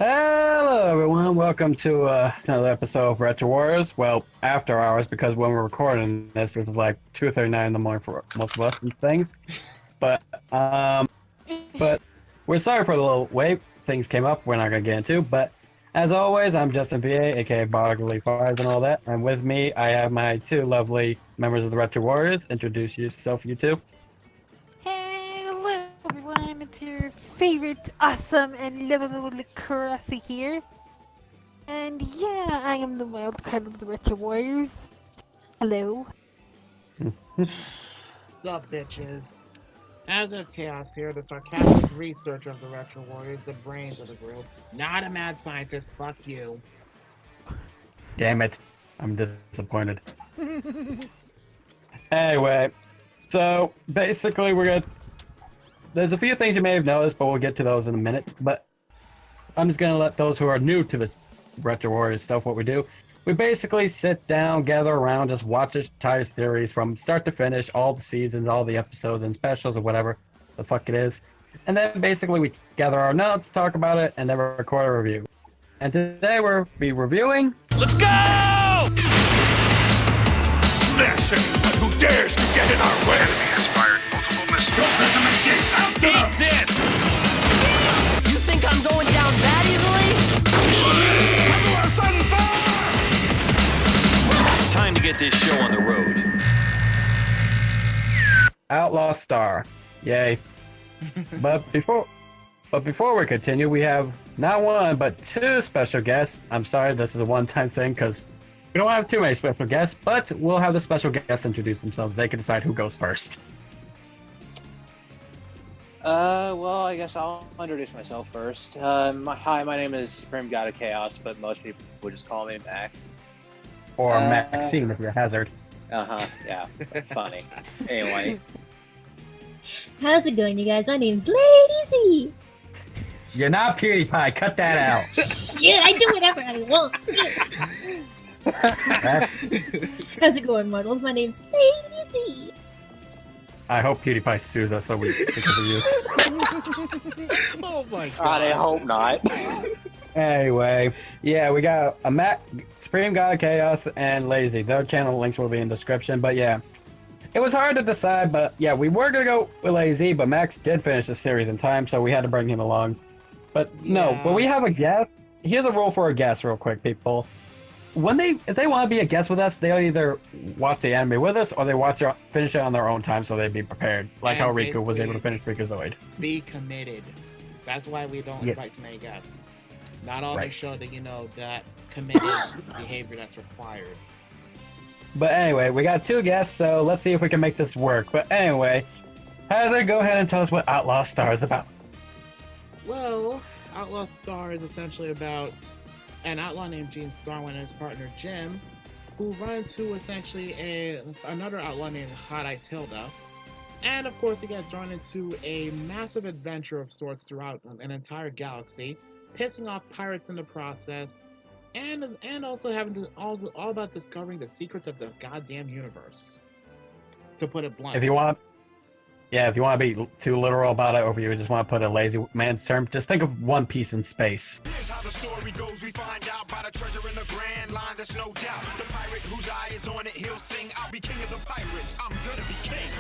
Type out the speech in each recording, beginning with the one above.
Hello, everyone. Welcome to another episode of Retro Warriors. Well, after hours, because when we're recording this, it's like 2:39 in the morning for most of us and things. But but we're sorry for the little wait. Things came up. We're not gonna get into. But as always, I'm Justin PA, aka Bodily Fires and all that. And with me, I have my two lovely members of the Retro Warriors. Introduce yourself, you two. Hello everyone, it's your favorite awesome and lovable Karasi here. And yeah, I am the wild card of the Retro Warriors. Hello. Sup, bitches? As of Chaos here, the sarcastic researcher of the Retro Warriors, the brains of the group. Not a mad scientist, fuck you. Damn it, I'm disappointed. Anyway, so basically there's a few things you may have noticed, but we'll get to those in a minute. But I'm just gonna let those who are new to the Retro Warriors stuff what we do. We basically sit down, gather around, just watch this entire series from start to finish, all the seasons, all the episodes and specials or whatever the fuck it is. And then basically we gather our notes, talk about it, and then record a review. And today we'll be reviewing. Let's go! Smash anyone who dares to get in our way! Enemy has fired multiple missiles. Your system escape! Eat this! You think I'm going down that easily? Cover us on fire! Time to get this show on the road. Outlaw Star. Yay. But before we continue, we have not one, but two special guests. I'm sorry, this is a one-time thing because we don't have too many special guests, but we'll have the special guests introduce themselves. They can decide who goes first. Well, I guess I'll introduce myself first. Hi, my name is Supreme God of Chaos, but most people would just call me Mac. Or Maxine if you're Hazard. Yeah, funny. Anyway. How's it going, you guys? My name's Lady Z. You're not PewDiePie, cut that out. Yeah, I do whatever I want. How's it going, models? My name's Lady Z. I hope PewDiePie sues us because of you. Oh my god. God, I hope not. Anyway, yeah, we got a Mac, Supreme God of Chaos, and Lazy. Their channel links will be in the description, but yeah. It was hard to decide, but yeah, we were going to go with Lazy, but Max did finish the series in time, so we had to bring him along. But no, Yeah. when we have a guest, here's a rule for a guest real quick, people. If they want to be a guest with us, they'll either watch the anime with us, or they finish it on their own time so they'd be prepared. Like And how Riku was basically- able to finish Freakazoid. Be committed. That's why we don't Yes. invite too many guests. Not all Right. they show that, that committed behavior that's required. But anyway, we got two guests, so let's see if we can make this work. But anyway, Heather, go ahead and tell us what Outlaw Star is about. Well, Outlaw Star is essentially about an outlaw named Gene Starwin and his partner Jim, who run into essentially another outlaw named Hot Ice Hilda. And of course, they get drawn into a massive adventure of sorts throughout an entire galaxy, pissing off pirates in the process, and also having to all about discovering the secrets of the goddamn universe. To put it bluntly. If you want to be too literal about it, or if you just want to put a lazy man's term, just think of One Piece in space. Here's how the story goes. We find out about a treasure in the grand line. There's no doubt. The pirate whose eye is on it, he'll sing. I'll be king of the pirates. I'm gonna be king.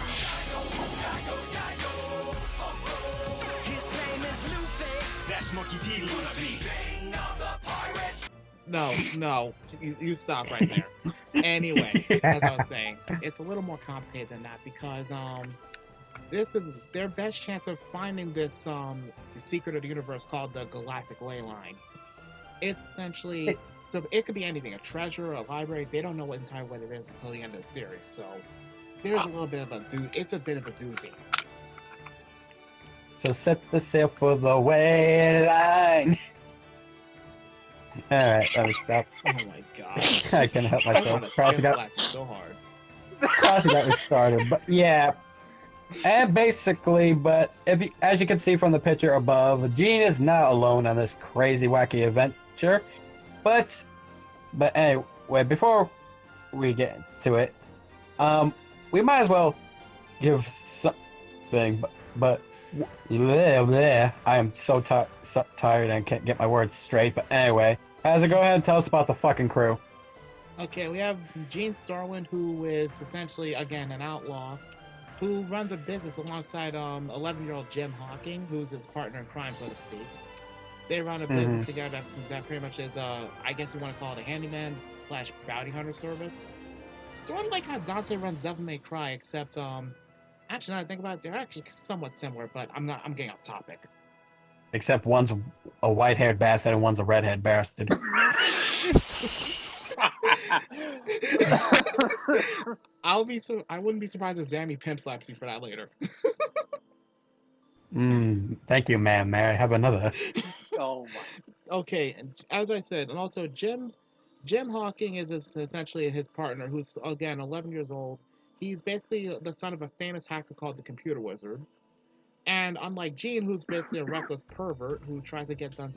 His name is Luffy. That's Monkey D. Luffy. King of the pirates. No, you stop right there. Anyway, as I was saying, it's a little more complicated than that because this is their best chance of finding this secret of the universe called the Galactic Ley Line. It's essentially so it could be anything, a treasure, a library. They don't know entirely what it is until the end of the series. So there's a little bit of it's a bit of a doozy. So set the sail for the way line. Alright, let me stop. Oh my god. I can't help myself. Crossy got so hard. me started, but yeah. And basically, but as you can see from the picture above, Gene is not alone on this crazy, wacky adventure. But anyway, before we get into it, we might as well give something. But Bleh. I am so tired and can't get my words straight. But anyway, Hazard, go ahead and tell us about the fucking crew. Okay, we have Gene Starwind, who is essentially, again, an outlaw, who runs a business alongside 11-year-old Jim Hawking, who's his partner in crime, so to speak. They run a business together that pretty much is, I guess you want to call it a handyman / bounty hunter service. Sort of like how Dante runs Devil May Cry, except, actually, now that I think about it, they're actually somewhat similar, but I'm getting off topic. Except one's a white-haired bastard and one's a red-haired bastard. I wouldn't be surprised if Zammy pimp slaps you for that later. Thank you, ma'am. May I have another? Oh my. Okay, and as I said, and also Jim Hawking is essentially his partner, who's again 11 years old. He's basically the son of a famous hacker called the Computer Wizard. And unlike Gene, who's basically a reckless pervert who tries to get done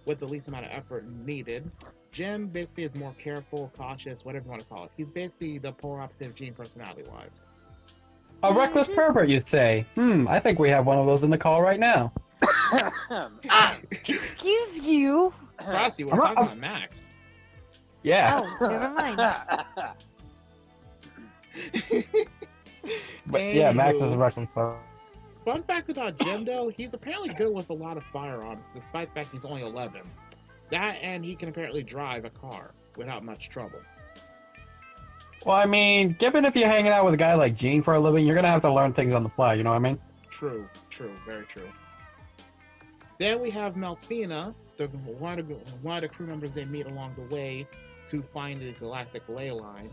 with the least amount of effort needed, Jim basically is more careful, cautious, whatever you want to call it. He's basically the polar opposite of Gene personality-wise. A reckless pervert, you say? I think we have one of those in the call right now. Excuse you. Frosty, we're talking about Max. Yeah. Oh, never mind. But yeah, Max is a reckless pervert. Fun fact about Jim, though, he's apparently good with a lot of firearms, despite the fact he's only 11. That, and he can apparently drive a car without much trouble. Well, I mean, given if you're hanging out with a guy like Gene for a living, you're gonna have to learn things on the fly, you know what I mean? True, very true. Then we have Melfina, one of the crew members they meet along the way to find the galactic ley line.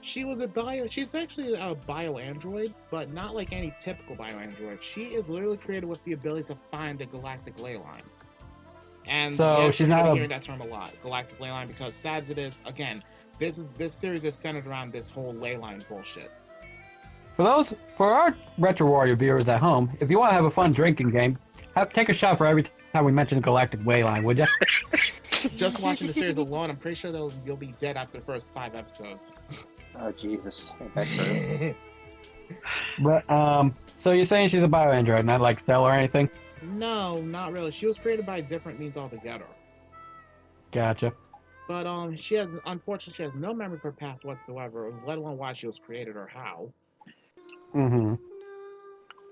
She's actually a bio-android, but not like any typical bio-android. She is literally created with the ability to find the galactic ley line. And so yes, she's you're not hearing that term a lot, galactic ley line, because sad as it is, again, this series is centered around this whole ley line bullshit. For our Retro Warrior viewers at home, if you want to have a fun drinking game, take a shot for every time we mention galactic ley line, would you? Just watching the series alone, I'm pretty sure you'll be dead after the first 5 episodes. Oh Jesus! Ain't that true? But so you're saying she's a bio-android, not like Cell or anything? No, not really. She was created by different means altogether. Gotcha. But unfortunately, she has no memory of her past whatsoever, let alone why she was created or how.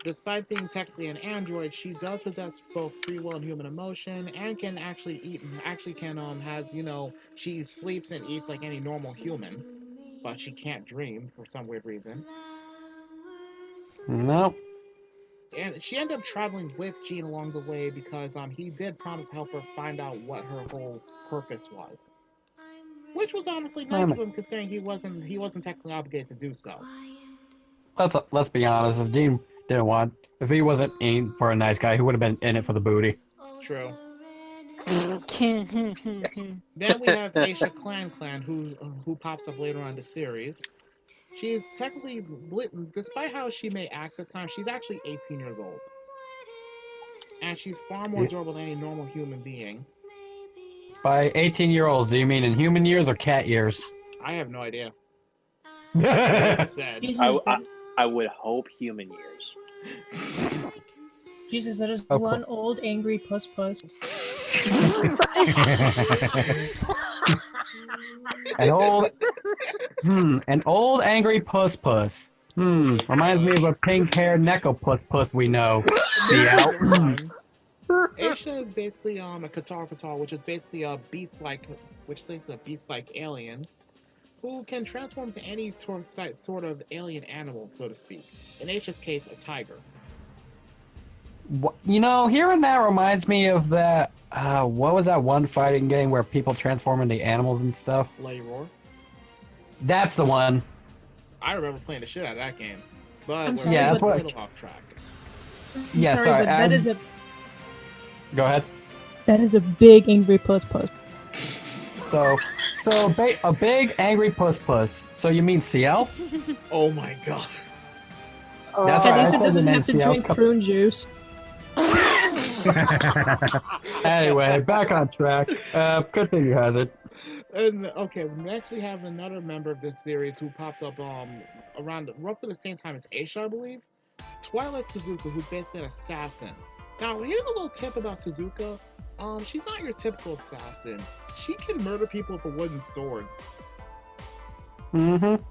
Despite being technically an android, she does possess both free will and human emotion, and can actually eat. She sleeps and eats like any normal human, but she can't dream for some weird reason. Nope. And she ended up traveling with Gene along the way because he did promise to help her find out what her whole purpose was, which was honestly nice of him, considering he wasn't technically obligated to do so. Let's be honest. If Gene if he wasn't in for a nice guy, he would have been in it for the booty. True. Then we have Aisha Clan, who pops up later on in the series. She is technically, despite how she may act at times, she's actually 18 years old. And she's far more adorable than any normal human being. By 18-year-olds, do you mean in human years or cat years? I have no idea. I would hope human years. Jesus, that is one old angry puss. An old angry puss. Reminds me of a pink-haired necko puss we know. Aisha is basically a Qatar, which is basically a beast-like alien who can transform to any sort of alien animal, so to speak. In Aisha's case, a tiger. Hearing that reminds me of that. What was that one fighting game where people transform into animals and stuff? Let It Roar. That's the one. I remember playing the shit out of that game, but I'm we're sorry, a but- little off track. Yeah, sorry, sorry, but that is a Go ahead. that is a big angry puss. So a big angry puss. So you mean CL? Oh my god. That's At right, least I it said doesn't the have to name CL. drink prune juice. Anyway, back on track. Continue, Hazard. And okay, next we have another member of this series who pops up around roughly the same time as Aisha, I believe, Twilight Suzuka, who's basically an assassin. Now, here's a little tip about Suzuka. She's not your typical assassin. She can murder people with a wooden sword. Mm-hmm.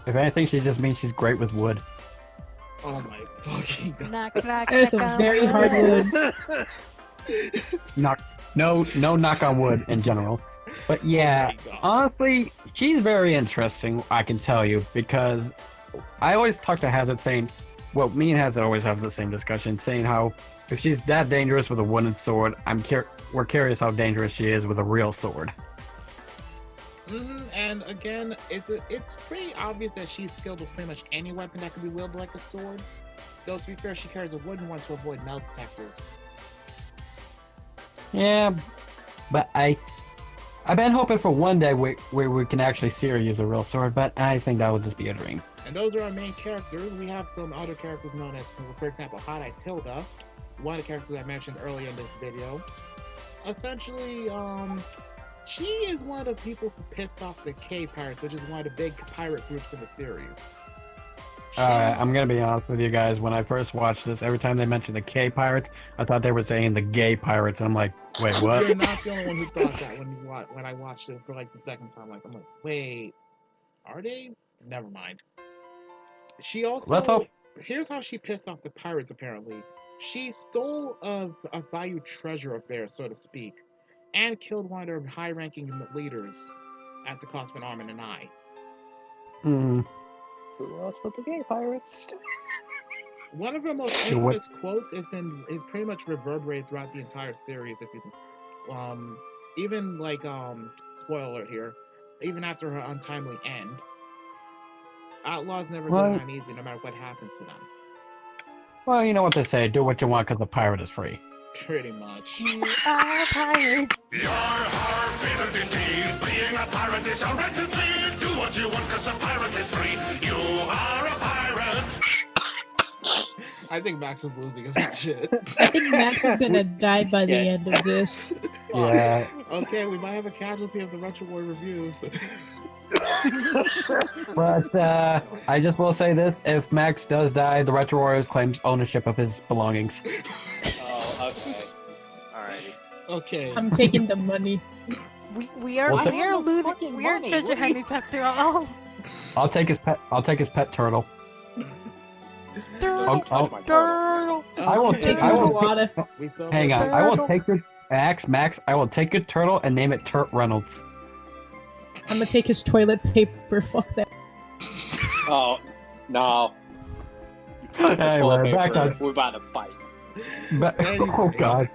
If anything, she just means she's great with wood. Oh my fucking god. Knock, knock, There's knock some on very hard wood. No knock on wood in general. But yeah, Oh my God. honestly, she's very interesting, I can tell you, because I always talk to Hazard saying, well, me and Hazard always have the same discussion, saying how if she's that dangerous with a wooden sword, we're curious how dangerous she is with a real sword. And again, it's pretty obvious that she's skilled with pretty much any weapon that can be wielded like a sword. Though to be fair, she carries a wooden one to avoid metal detectors. Yeah, but I've been hoping for one day where we can actually see her use a real sword, but I think that would just be a dream. And those are our main characters. We have some other characters known as, for example, Hot Ice Hilda, one of the characters I mentioned earlier in this video. Essentially, she is one of the people who pissed off the K Pirates, which is one of the big pirate groups in the series. I'm gonna be honest with you guys. When I first watched this, every time they mentioned the K Pirates, I thought they were saying the gay pirates. And I'm like, wait, what? You're not the only one who thought that when I watched it for like the second time. I'm like, wait, are they? Never mind. She also. Let's hope. Here's how she pissed off the pirates. Apparently, she stole a valued treasure of theirs, so to speak, and killed one of their high-ranking leaders at the cost of an arm and an eye. Hmm. Who else but the gay pirates? One of her most infamous quotes is pretty much reverberated throughout the entire series. If you, even like spoiler alert here, even after her untimely end, outlaws never go down easy, no matter what happens to them. Well, you know what they say: do what you want because the pirate is free. Pretty much. You are a pirate. Har, favorite indeed. Being a pirate is a right to bleed. Do what you want, cause a pirate is free. You are a pirate. I think Max is losing his shit. I think Max is gonna die by the end of this. Yeah. Okay, we might have a casualty of the Retro War reviews. But I just will say this: if Max does die, the Retro Warriors claims ownership of his belongings. Oh, okay. Alrighty. Okay. I'm taking the money. We are Well, looting. We are treasure hunters after all. I'll take his pet. I'll take his pet turtle. Turtle, touch my turtle. I will Okay. take. Take I his will. water. We saw Hang her- on. I will take your Max. I will take your turtle and name it Turt Reynolds. I'm gonna take his toilet paper. Fuck that. Oh, no. Anyway, back on. We're about to fight. Oh God.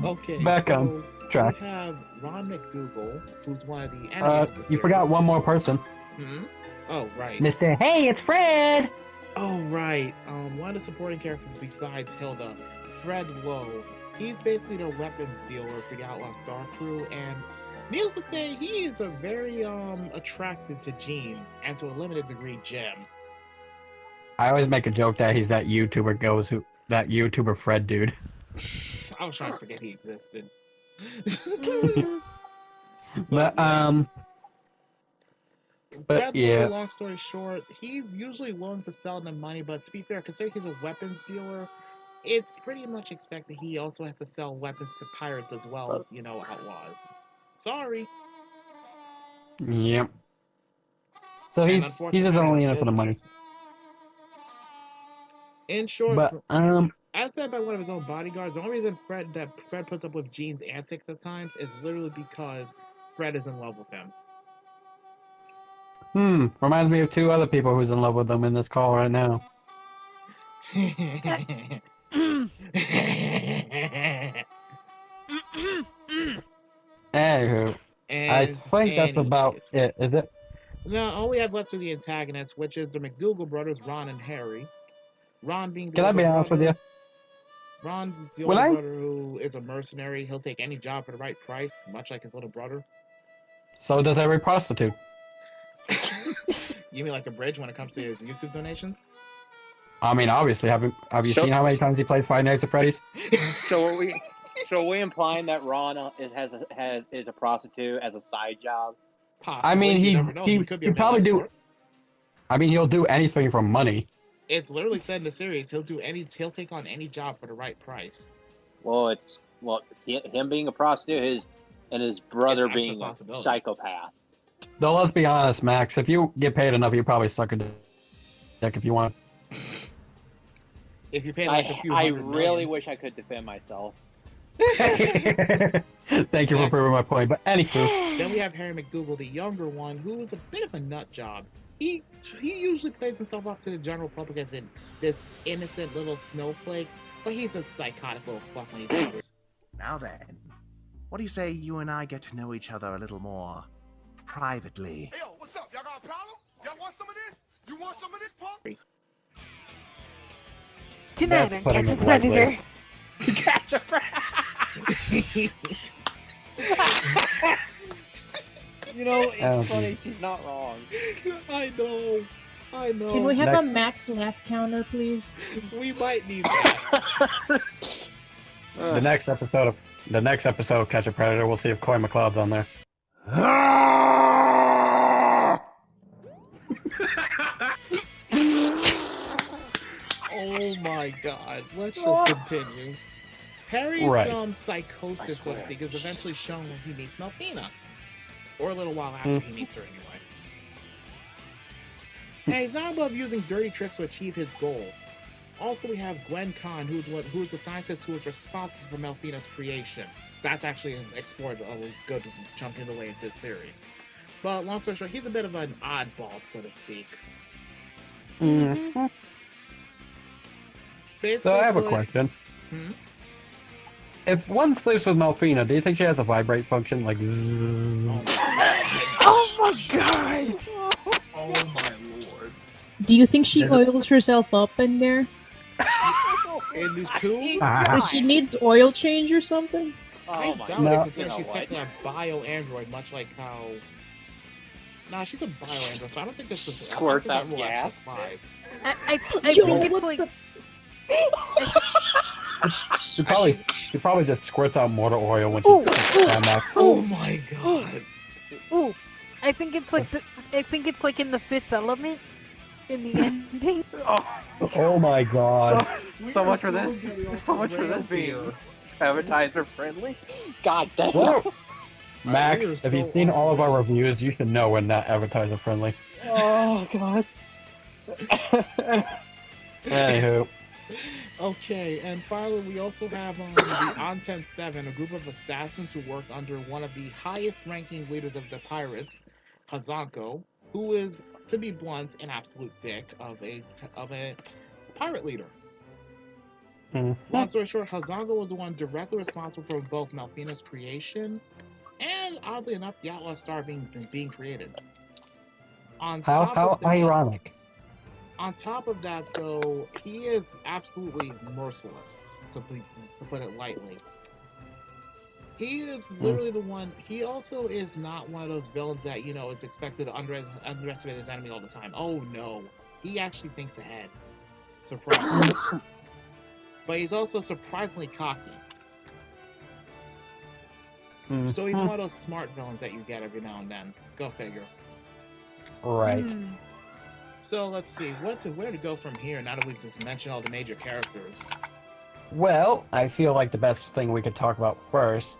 Okay. Back so on track. We have Ron McDougal, who's one of the enemies of the You forgot series. one more person, Hmm? Oh, right. Mr. Hey, it's Fred. Oh, right. One of the supporting characters besides Hilda, Fred Lowe. He's basically their weapons dealer for the Outlaw Star crew, and needless to say, he is a very attracted to Jean, and to a limited degree, Jim. I always make a joke that he's that YouTuber Fred dude. I was trying to forget he existed. But Fred yeah. Lowe, long story short, he's usually willing to sell them money, but to be fair, considering he's a weapons dealer, it's pretty much expected he also has to sell weapons to pirates as well as, outlaws. Sorry. Yep. So And he's unfortunately, just only in it it's for the money. business. In short, But as said by one of his own bodyguards, the only reason Fred puts up with Jean's antics at times is literally because Fred is in love with him. reminds me of two other people who's in love with them in this call right now. Anywho, I think that's about it, is it? No, all we have left are the antagonists, which is the McDougal brothers, Ron and Harry. Ron being the Can I older be honest with brother. you? Ron is the Will older I? brother who is a mercenary. He'll take any job for the right price, much like his little brother. So does every prostitute. You mean like a bridge when it comes to his YouTube donations? I mean, obviously, have you So- seen how many times he plays Five Nights at Freddy's? So are we implying that Ron is a prostitute as a side job? Possibly. I mean, You he never know. He could be a he'd probably male do. escort. I mean, he'll do anything for money. It's literally said in the series he'll take on any job for the right price. Well, him being a prostitute, his brother It's actually being a a possibility. psychopath. Though let's be honest, Max. If you get paid enough, you probably suck a dick if you want. If you pay like a few I hundred really million. wish I could defend myself. Thank you for proving my point. But anywho, Then we have Harry McDougal, the younger one, who is a bit of a nut job. He usually plays himself off to the general public as this innocent little snowflake, but he's a psychotic little fuck when he's angry. Now then, what do you say you and I get to know each other a little more privately? Hey, yo, what's up? Y'all got a problem? Y'all want some of this? You want some of this, punk? Tonight That's on putting Catch a it lightly. Predator. Catch a predator. You know, it's funny. She's not wrong. I know. Can we have a max laugh counter, please? We might need that. the next episode of Catch a Predator, we'll see if Coy McLeod's on there. Oh my god. Let's just continue. Harry's psychosis, so to speak, is eventually shown when he meets Melfina. Or a little while after he meets her, anyway. And he's not above using dirty tricks to achieve his goals. Also, we have Gwen Kahn, who is the scientist who is responsible for Melfina's creation. That's actually explored a good chunk of the way into the series. But long story short, he's a bit of an oddball, so to speak. Mm-hmm. So I have a question. If one sleeps with Melfina, do you think she has a vibrate function? Like, Oh my god! Oh my lord. Do you think she oils herself up in there? In the tomb? Does she needs oil change or something? I doubt it, considering she's technically a bio-android, much like how... Nah, she's a bio-android, so I don't think this is... Squirts out rule gas. actually applies. I think it's like... she probably just squirts out motor oil when Ooh, she's back. Oh my god! Ooh, I think it's like in the Fifth Element, in the ending. Oh my god. So much for this. So much for this being advertiser friendly. God damn. Whoa. Max, we are if you've seen all of our reviews, you should know we're not advertiser friendly. Oh god. Anywho. Okay, and finally we also have the Onten 7, a group of assassins who work under one of the highest ranking leaders of the pirates, Hazanko, who is, to be blunt, an absolute dick of a pirate leader. Long story short, Hazanko was the one directly responsible for both Melfina's creation and, oddly enough, the Outlaw Star being created. How ironic. On top of that, though, he is absolutely merciless, to put it lightly. He is literally the one. He also is not one of those villains that, you know, is expected to underestimate his enemy all the time. Oh no, he actually thinks ahead. Surprise! But he's also surprisingly cocky. So he's one of those smart villains that you get every now and then. Go figure. Right. So let's see, where to go from here now that we've just mentioned all the major characters. Well, I feel like the best thing we could talk about first,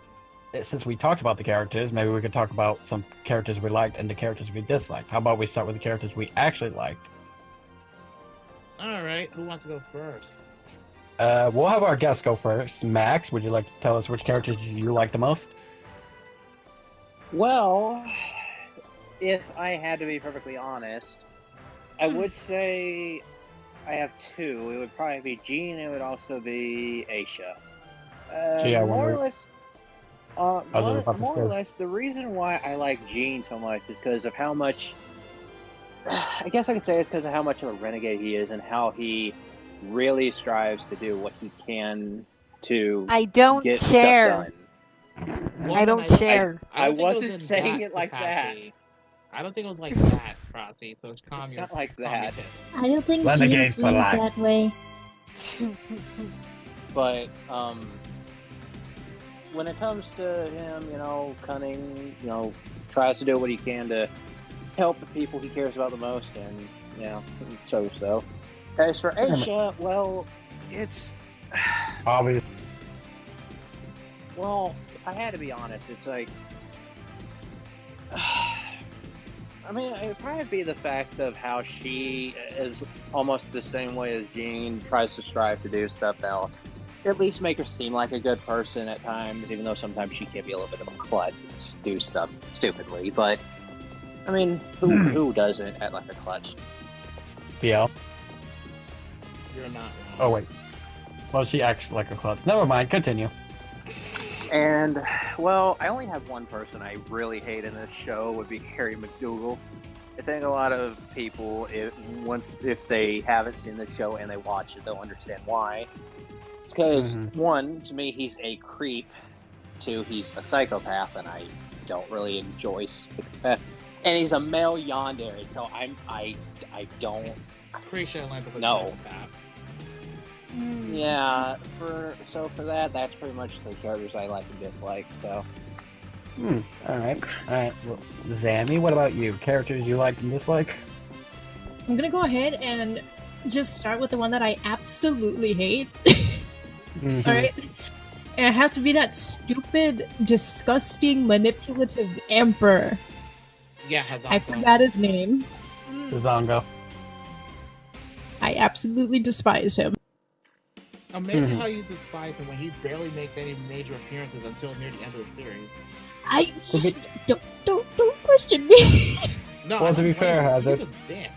since we talked about the characters, maybe we could talk about some characters we liked and the characters we disliked. How about we start with the characters we actually liked? Alright, who wants to go first? We'll have our guest go first. Max, would you like to tell us which characters you like the most? Well, if I had to be perfectly honest, I would say I have two. It would probably be Jean, and it would also be Aisha. More or less, the reason why I like Jean so much is because of how much... I guess I could say it's because of how much of a renegade he is and how he really strives to do what he can to get stuff done. I don't share. I wasn't saying it like that. I don't think it was like that, Frosty. So calm it's your, not like that. I don't think she feels that way. But when it comes to him, you know, cunning, you know, tries to do what he can to help the people he cares about the most, and you know, so. As for Aisha, well, it's Obvious. well, I had to be honest. It's like, I mean, it'd probably be the fact of how she is almost the same way as Jean tries to strive to do stuff that'll at least make her seem like a good person at times, even though sometimes she can be a little bit of a klutz and do stuff stupidly. But I mean, who doesn't act like a klutz? CL. You're not wrong. Oh wait. Well, she acts like a klutz. Never mind. Continue. And well, I only have one person I really hate in this show would be Harry McDougal. I think a lot of people, if they haven't seen the show and they watch it, they'll understand why. Because one, to me, he's a creep. Two, he's a psychopath, and I don't really enjoy psychopath. And he's a male yandere, so I don't. Pretty sure Atlanta was No. psychopath. Yeah, for that's pretty much the characters I like and dislike. So. All right. Well, Zammy, what about you? Characters you like and dislike? I'm gonna go ahead and just start with the one that I absolutely hate. Alright? And I have to be that stupid, disgusting, manipulative emperor. Yeah, Hazako. I forgot his name. Zongo. I absolutely despise him. Amazing how you despise him when he barely makes any major appearances until near the end of the series. Don't question me. No, Well, to be fair, he's Hazard. a dick.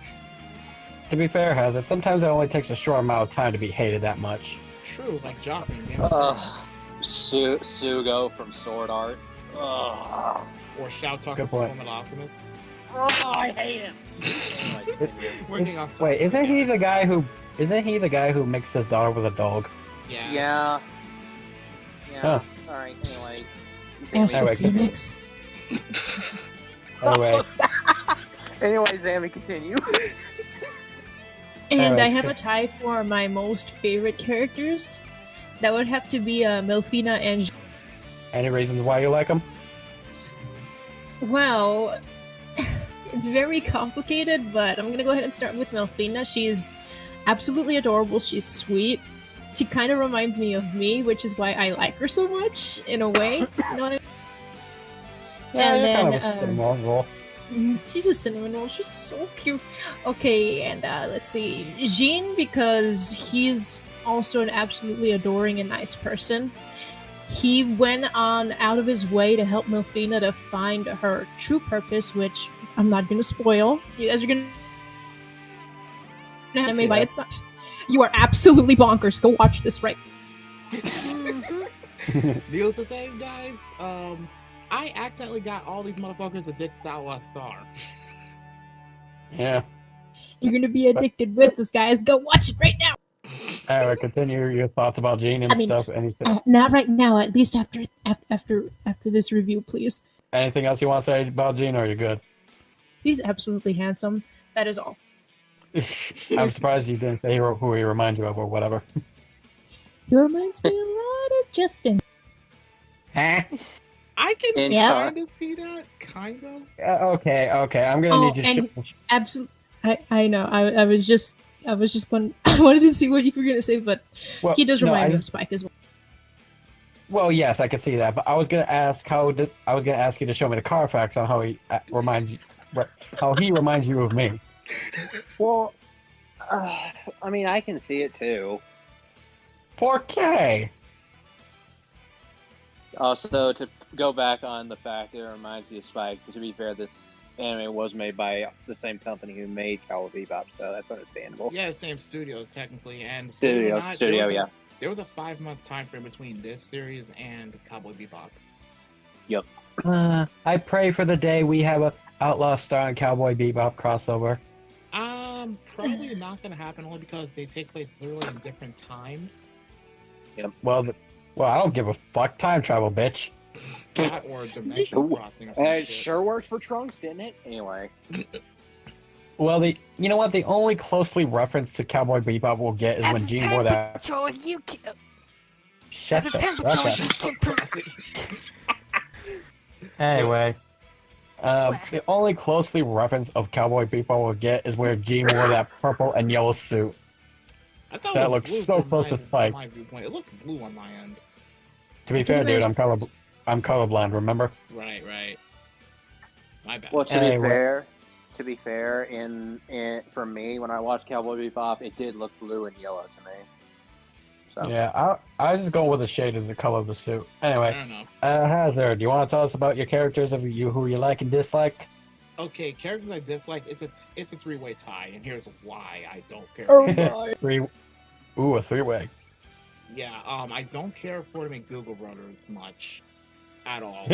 To be fair, Hazard, sometimes it only takes a short amount of time to be hated that much. True, like Joffrey in Game of Thrones. Sugo from Sword Art. Ugh. Or Shao Talk Good from point. Fullmetal Alchemist. Oh, I hate him. Working off Wait, isn't he the guy who makes his daughter with a dog? Yes. Yeah. Huh. All right. Anyway. Astro Anyway, Phoenix. Anyway, Anyway, Sammy, continue. And Alright. I have a tie for my most favorite characters. That would have to be Melfina and... any reasons why you like him? Well, it's very complicated, but I'm gonna go ahead and start with Melfina. She's absolutely adorable. She's sweet. She kind of reminds me of me, which is why I like her so much, in a way. You know what I mean? Yeah, And you're kind then, of a cinnamon roll. She's a cinnamon roll. She's so cute. Okay, and let's see. Jean, because he's also an absolutely adoring and nice person. He went on out of his way to help Melfina to find her true purpose, which I'm not going to spoil. You guys are going to anime by its not. You are absolutely bonkers. Go watch this right. Needless to say, guys, I accidentally got all these motherfuckers addicted to Outlaw Star. Yeah. You're going to be addicted with this, guys. Go watch it right now. Alright, continue your thoughts about Jean and stuff. Anything? Not right now. At least after this review, please. Anything else you want to say about Jean, or are you good? He's absolutely handsome. That is all. I'm surprised you didn't say who he reminds you of or whatever. He reminds me a lot of Justin. Huh? I can Yeah. kind of see that, kind of. Okay. I'm gonna need you to. Absolutely. I know. I was just going. I wanted to see what you were gonna say, but Well, he does no, remind me of Spike as well. Well, yes, I can see that, but I was gonna ask you to show me the Carfax on how he reminds you, how he reminds you of me. Well, I mean, I can see it too. 4K. Also, to go back on the fact that it reminds me of Spike, to be fair, this anime was made by the same company who made Cowboy Bebop, so that's understandable. Yeah, same studio technically, and Studio, yeah. There was a 5-month time frame between this series and Cowboy Bebop. Yep. I pray for the day we have a Outlaw Star and Cowboy Bebop crossover. Probably not gonna happen only because they take place literally in different times. Yep. Well, I don't give a fuck. Time travel, bitch. That or dimension crossing or some It shit. sure worked for Trunks, didn't it? Anyway. Well, you know what? The only closely reference to Cowboy Bebop we'll get is when Gene wore that. Patrol, you can. Shut As a the temp fuck patrol, up. you can. Anyway, the only closely reference of Cowboy Bebop we'll get is where Gene wore that purple and yellow suit. I thought it That was looks blue so from close to Spike. my viewpoint. It looked blue on my end. To be I can fair, dude, imagine- I'm colorblind. Remember? Right. My bad. Well, to Anyway. be fair, in for me, when I watched Cowboy Bebop, it did look blue and yellow to me. So. Yeah, I just go with the shade of the color of the suit. Anyway, Fair enough. Hazard, do you want to tell us about your characters of you who you like and dislike? Okay, characters I dislike. It's a three-way tie, and here's why I don't care. Oh my. A three-way. Yeah, I don't care for the McDougal brothers much, at all.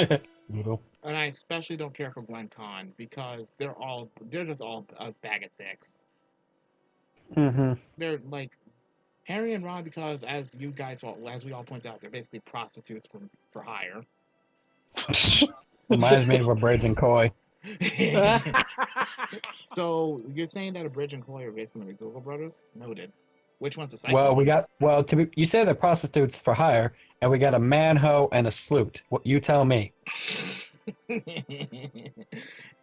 Noodle. And I especially don't care for Gwen Con because they're just all a bag of dicks. Mm-hmm. They're like Harry and Ron because as we all point out, they're basically prostitutes for hire. Reminds me of a Bridge and Coy. So you're saying that a Bridge and Coy are basically the McDougal brothers? Noted. Which one's the second one? You say they're prostitutes for hire, and we got a manho and a sloot. What you tell me?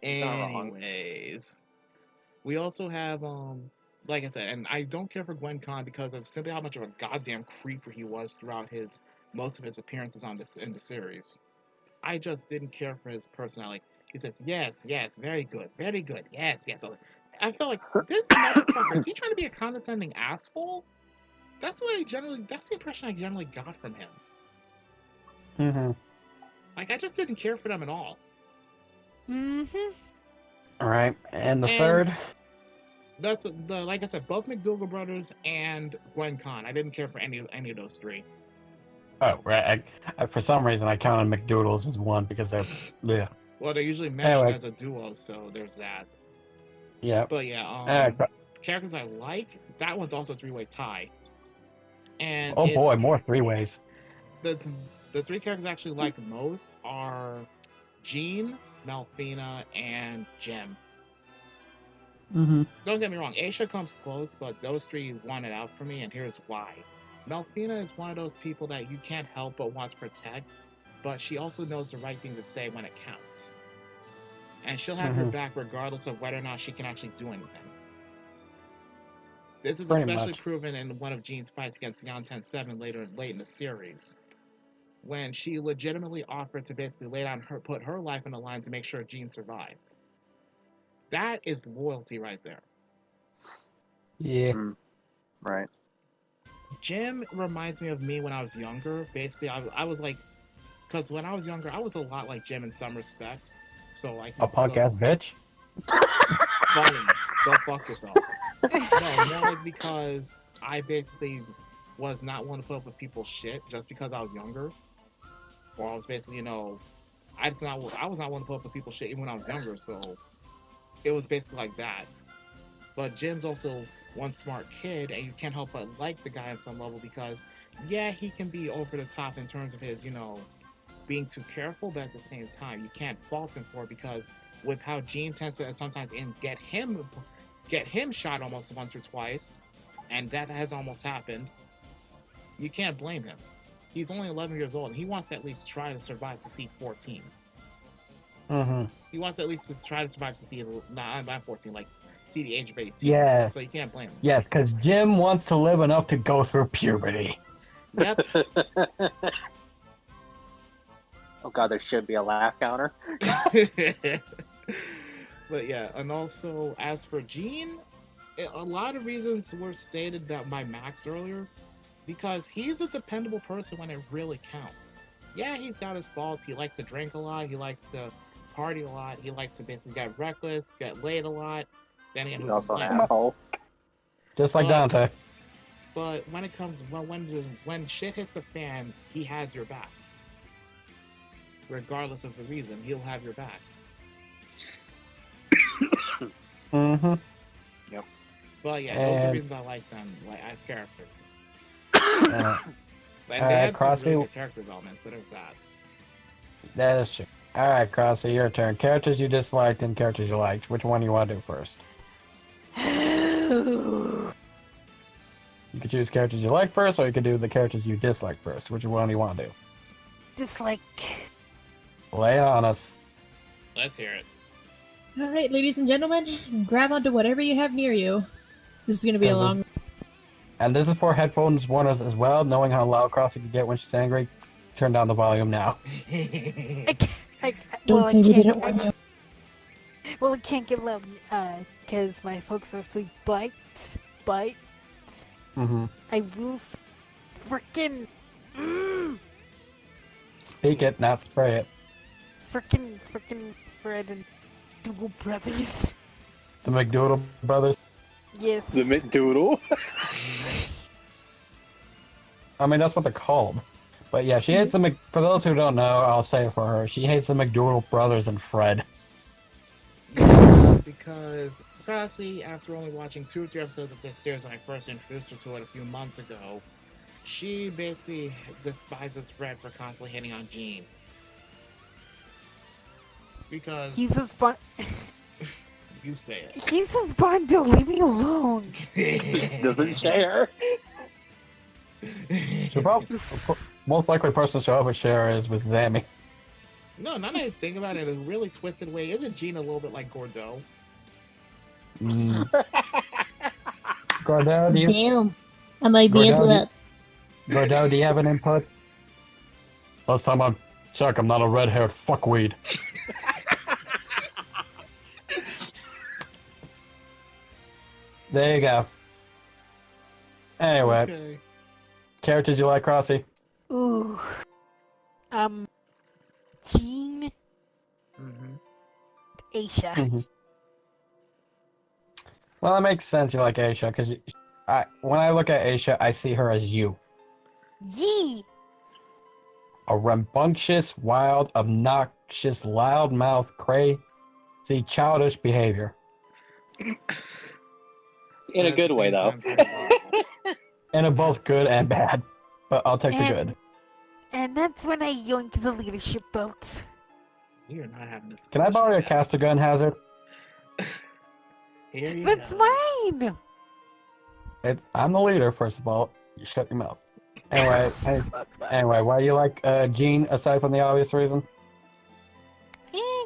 Anyways, we also have like I said, and I don't care for Gwen Con because of simply how much of a goddamn creeper he was throughout most of his appearances in the series. I just didn't care for his personality. He says, yes, very good, yes. I felt like this motherfucker, is he trying to be a condescending asshole? That's the impression I generally got from him. Mm-hmm. Like, I just didn't care for them at all. Mm-hmm. All right, and the third? That's like I said, both McDougal brothers and Gwen Con. I didn't care for any of those three. Oh, right. For some reason, I counted McDoodles as one because they're... Yeah. Well, they're usually mentioned Anyway. as a duo, so there's that. Yeah. But yeah, characters I like, that one's also a three-way tie. And oh boy, more three-ways. The three characters I actually like most are Jean, Melfina, and Jem. Mm-hmm. Don't get me wrong, Aisha comes close, but those three won it out for me, and here's why. Melfina is one of those people that you can't help but want to protect, but she also knows the right thing to say when it counts. And she'll have your back regardless of whether or not she can actually do anything. This is Pretty especially much. proven in one of Jean's fights against Yon 10-7 late in the series, when she legitimately offered to basically put her life on the line to make sure Jean survived. That is loyalty right there. Yeah. Right. Jim reminds me of me when I was younger. Basically, I was like, because when I was younger, I was a lot like Jim in some respects. So like A punk-ass bitch? Funny. Go fuck yourself. No, more like because I basically was not one to put up with people's shit just because I was younger. Or I was basically, I was not one to put up with people's shit even when I was younger, so it was basically like that. But Jim's also one smart kid, and you can't help but like the guy on some level because, yeah, he can be over the top in terms of his, being too careful, but at the same time, you can't fault him for it because with how Jean tends to sometimes get him shot almost once or twice, and that has almost happened, you can't blame him. He's only 11 years old, and he wants to at least try to survive to see 14. Mm-hmm. He wants to at least try to survive to see, not 14, like, see the age of 18. Yeah. So you can't blame him. Yes, because Jim wants to live enough to go through puberty. Yep. Oh god, there should be a laugh counter. But yeah, and also, as for Jean, a lot of reasons were stated by Max earlier, because he's a dependable person when it really counts. Yeah, he's got his faults. He likes to drink a lot. He likes to party a lot. He likes to basically get reckless, get laid a lot. Then he He's also an asshole. Just like Dante. But when it comes, when shit hits the fan, he has your back. Regardless of the reason, he'll have your back. Mm-hmm. Yep. But yeah, those are reasons I like them, like as characters. And they had some really good character development, so there's that. That is true. Alright, Crossy, your turn. Characters you disliked and characters you liked. Which one do you want to do first? You could choose characters you like first, or you could do the characters you dislike first. Which one do you want to do? Dislike. Lay it on us. Let's hear it. Alright, ladies and gentlemen, grab onto whatever you have near you. This is going to be a long... And this is for headphones warners as well, knowing how loud Crossy can get when she's angry. Turn down the volume now. I can't, Don't say we didn't warn you. Well, I can't get loud, because my folks are asleep, but, Mm-hmm. I will frickin', Speak it, not spray it. frickin' Fred and Dougal brothers. The McDoodle brothers. Yes. The McDoodle. I mean, that's what they're called. But yeah, she hates the for those who don't know, I'll say it for her. She hates the McDoodle brothers and Fred. Yeah, because Crossy, after only watching 2 or 3 episodes of this series when I first introduced her to it a few months ago, she basically despises Fred for constantly hitting on Jean. Because He's a spon- you say it. He's a Bondo, leave me alone. Doesn't share. The most likely person to show up with Cher is with Zammy. No, now that I think about it in a really twisted way, isn't Jean a little bit like Gordeau? Gordeau, do you? Damn. I might be into that. Gordeau, do you have an input? Last time I check, I'm not a red-haired fuckweed. There you go. Anyway, Okay. characters you like, Crossy? Ooh. Jean, Mm-hmm. Aisha. Well, it makes sense you like Aisha, because when I look at Aisha, I see her as you. Yee! A rambunctious, wild, obnoxious, loudmouth, crazy, childish behavior. In a good way, though. And are both good and bad. But I'll take the good. And that's when I yoink the leadership belt. You're not having this. Can I borrow your caster gun, Hazard? Here you That's go. mine! I'm the leader, first of all. You shut your mouth. Anyway, why do you like Jean, aside from the obvious reason?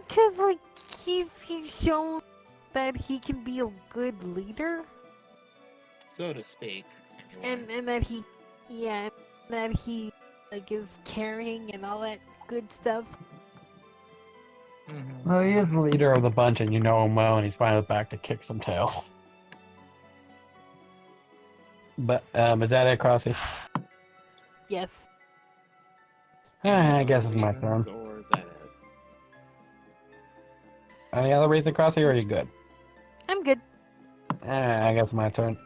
Cause, like, he's shown that he can be a good leader. So to speak. Anyway. And that he, that he, like, is caring and all that good stuff. Mm-hmm. Well, he is the leader of the bunch, and you know him well, and he's finally back to kick some tail. But, is that it, Crossy? Yes. I guess it's my turn. Or is that it? Any other reason, Crossy, or are you good? I'm good. I guess my turn.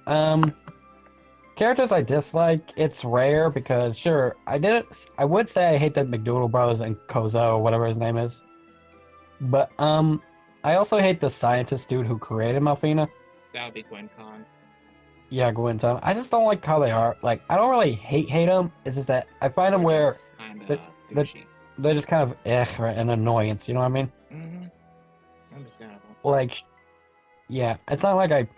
Characters I dislike, it's rare because, sure, I would say I hate the McDoodle brothers and Kozo, or whatever his name is. But, I also hate the scientist dude who created Malfina. That would be Gwen Con. Yeah, Gwen Tom. I just don't like how they are. Like, I don't really hate them. It's just that I find them where they're just kind of an annoyance, you know what I mean? Mm-hmm. Understandable. Like, yeah, it's not like I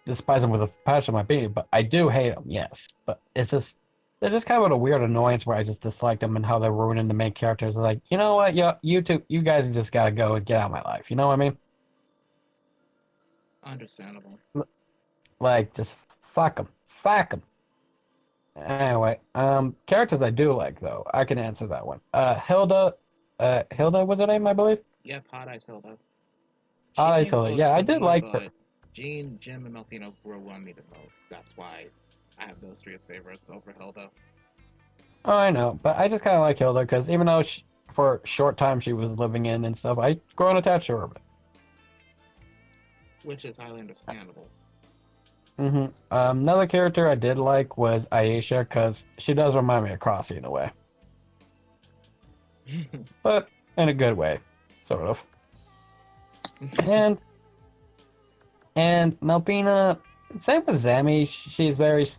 despise them with a passion of my being, but I do hate them, yes. But it's just, they're just kind of a weird annoyance where I just dislike them and how they're ruining the main characters. Like, you know what, you guys just gotta go and get out of my life, you know what I mean? Understandable. Like, just fuck them. Fuck them. Anyway, characters I do like, though. I can answer that one. Hilda was her name, I believe? Yep, Hot Ice Hilda. Hot Ice Hilda. Yeah, I did like her. Jean, Jim, and Melfino grew on me the most. That's why I have those 3 as favorites over Hilda. Oh, I know. But I just kind of like Hilda, because even though for a short time she was living in and stuff, I grown attached to her. Which is highly understandable. Mm-hmm. Another character I did like was Aisha, because she does remind me of Crossy in a way. But in a good way, sort of. And Malfina, same with Zammy.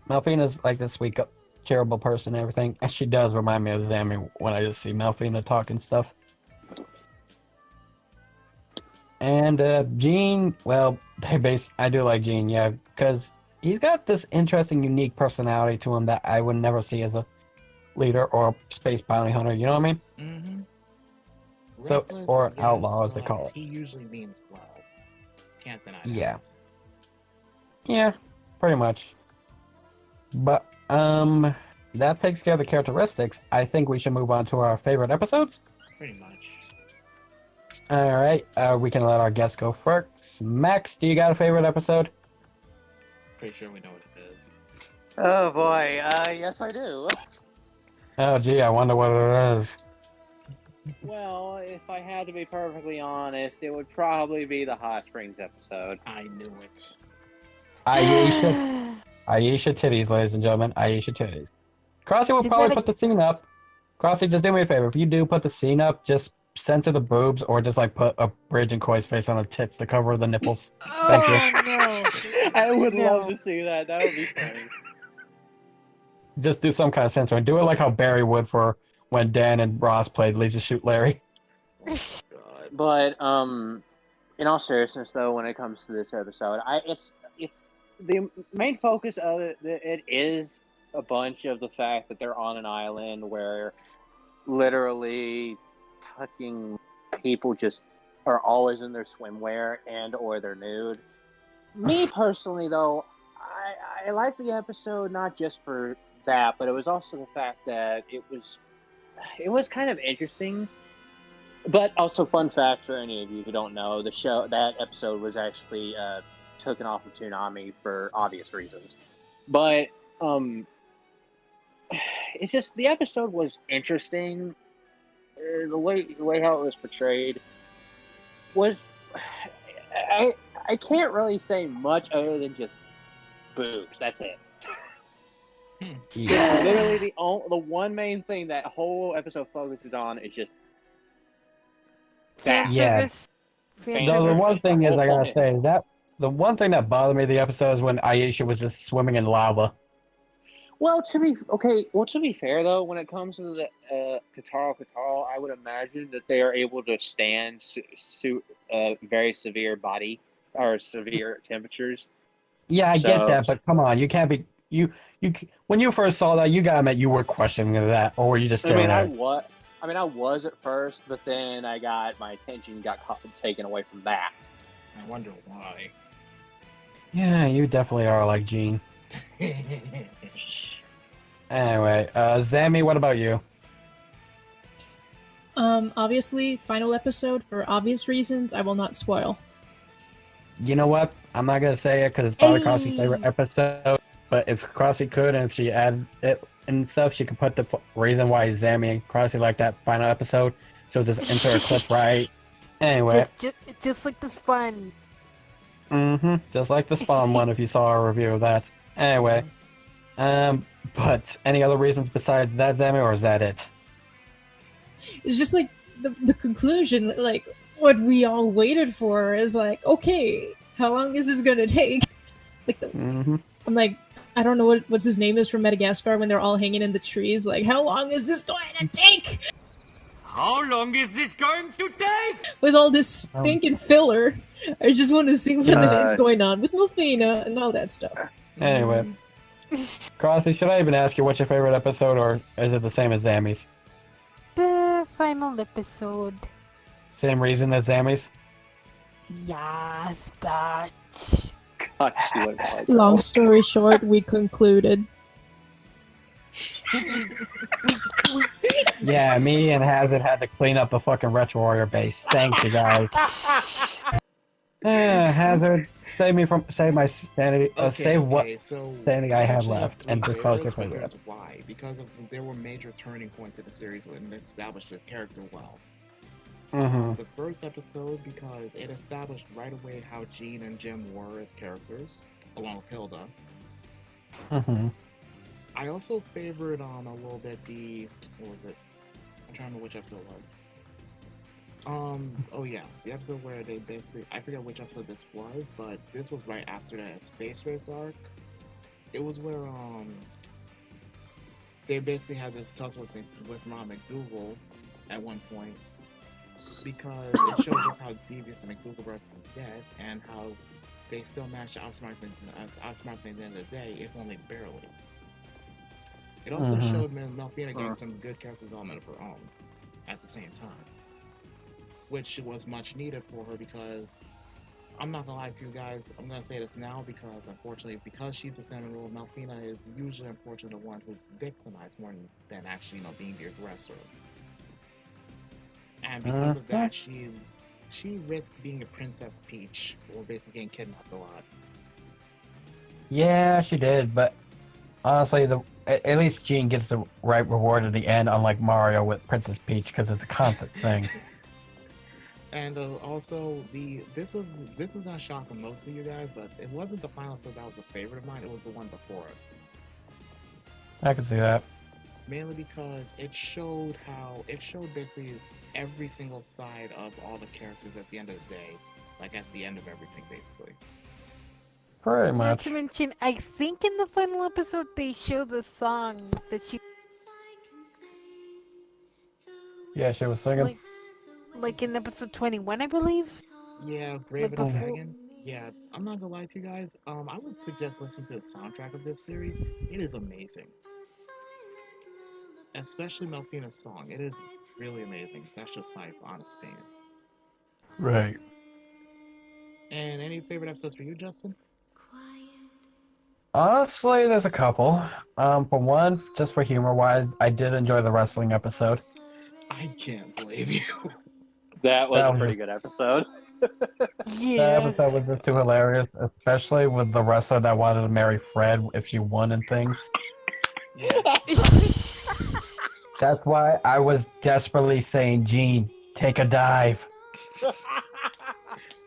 Malfina's like this sweet, charitable person and everything, and she does remind me of Zammy when I just see Malfina talking stuff. And Jean, well, I do like Jean, yeah, because he's got this interesting, unique personality to him that I would never see as a leader or a space bounty hunter. You know what I mean? Mm-hmm. So, Reckless, or yes, outlaw, as they but call it. He usually means well. Can't deny that. Yeah. Yeah, pretty much. But that takes care of the characteristics. I think we should move on to our favorite episodes. Pretty much. All right, we can let our guests go first. Max, do you got a favorite episode? Pretty sure we know what it is. Oh boy, yes I do. Oh, gee, I wonder what it is. Well, if I had to be perfectly honest, it would probably be the Hot Springs episode. I knew it. Aisha titties, ladies and gentlemen. Aisha titties. Crossy will probably put the scene up. Crossy, just do me a favor. If you do put the scene up, just censor the boobs or just like put a Bridge and Koi's face on the tits to cover the nipples. Thank you. No. I would love to see that. That would be funny. Just do some kind of censoring. Do it like how Barry would for when Dan and Ross played Leisure Shoot Larry. But in all seriousness, though, when it comes to this episode, it's the main focus of it is a bunch of the fact that they're on an island where literally fucking people just are always in their swimwear and or they're nude. Me personally, though, I like the episode not just for that, but it was also the fact that it was kind of interesting. But also, fun fact for any of you who don't know, that episode was actually taken off of Toonami for obvious reasons. But it's just the episode was interesting. The way how it was portrayed was I can't really say much other than just boobs. That's it. Yeah. Literally the one main thing that whole episode focuses on is just that. Yeah. No, the one thing is I gotta say that the one thing that bothered me the episode is when Aisha was just swimming in lava. Well, to be fair though, when it comes to the Katara, I would imagine that they are able to stand very severe body or severe temperatures. Yeah, I get that, but come on, you can't be you when you first saw that, you gotta admit you were questioning that, or were you just staring at it? I was at first, but then my attention got taken away from that. I wonder why. Yeah, you definitely are like Gene. Anyway, Zammy, what about you? Obviously, final episode for obvious reasons. I will not spoil. You know what? I'm not gonna say it because it's probably Crossy's favorite episode. But if Crossy could, and if she adds it and stuff, she could put the reason why Zammy and Crossy like that final episode. She'll just insert a clip right. Anyway. Just like the Spawn. Just like the Spawn one. If you saw our review of that. Anyway. But any other reasons besides that, Zammy, or is that it? It's just like the conclusion, like what we all waited for is like, okay, how long is this gonna take? Like I'm like, I don't know what's his name is from Madagascar when they're all hanging in the trees. Like, how long is this going to take? How long is this going to take? With all this stinking filler, I just want to see what the heck's going on with Melfina and all that stuff. Anyway. Crossy, should I even ask you what's your favorite episode, or is it the same as Zammy's? The final episode. Same reason as Zammy's? Yes, that. Long story short, we concluded. Yeah, me and Hazard had to clean up the fucking Retro Warrior base. Thanks, you guys. Hazard, save my sanity. Save what sanity I have left, and just close your favorite. Why? Because there were major turning points in the series when it established the character well. The first episode, because it established right away how Jean and Jim were as characters, along with Hilda. I also favored a little bit what was it? I'm trying to remember which episode it was. Oh yeah, the episode where they basically, I forget which episode this was, but this was right after that Space Race arc. It was where they basically had to tussle with Ron McDougal at one point, because it showed just how devious the McDougal brothers can get and how they still managed to outsmart them at the end of the day, if only barely. It also showed Melfina getting some good character development of her own at the same time, which was much needed for her because I'm not gonna lie to you guys. I'm gonna say this now because unfortunately, because she's the center rule, Melfina is usually unfortunately the one who's victimized more than actually, being the aggressor. And because of that, she risked being a Princess Peach, or basically getting kidnapped a lot. Yeah, she did, but honestly, at least Jean gets the right reward at the end, unlike Mario with Princess Peach, because it's a constant thing. And also, this is gonna shock most of you guys, but it wasn't the final episode that was a favorite of mine. It was the one before it. I can see that. Mainly because it showed basically every single side of all the characters at the end of the day, like at the end of everything, basically. Pretty Not much. to mention, I think in the final episode they show the song that she Yeah, she was singing. like in episode 21, I believe. Yeah, Brave Like and the before. Dragon. Yeah, I'm not gonna lie to you guys. I would suggest listening to the soundtrack of this series. It is amazing, especially Melfina's song. It is really amazing. That's just my honest opinion. Right. And any favorite episodes for you, Justin? Honestly, there's a couple. For one, just for humor-wise, I did enjoy the wrestling episode. I can't blame you. That was That a was pretty good episode. That Yeah. episode was just too hilarious, especially with the wrestler that wanted to marry Fred if she won and things. That's why I was desperately saying, Gene, take a dive.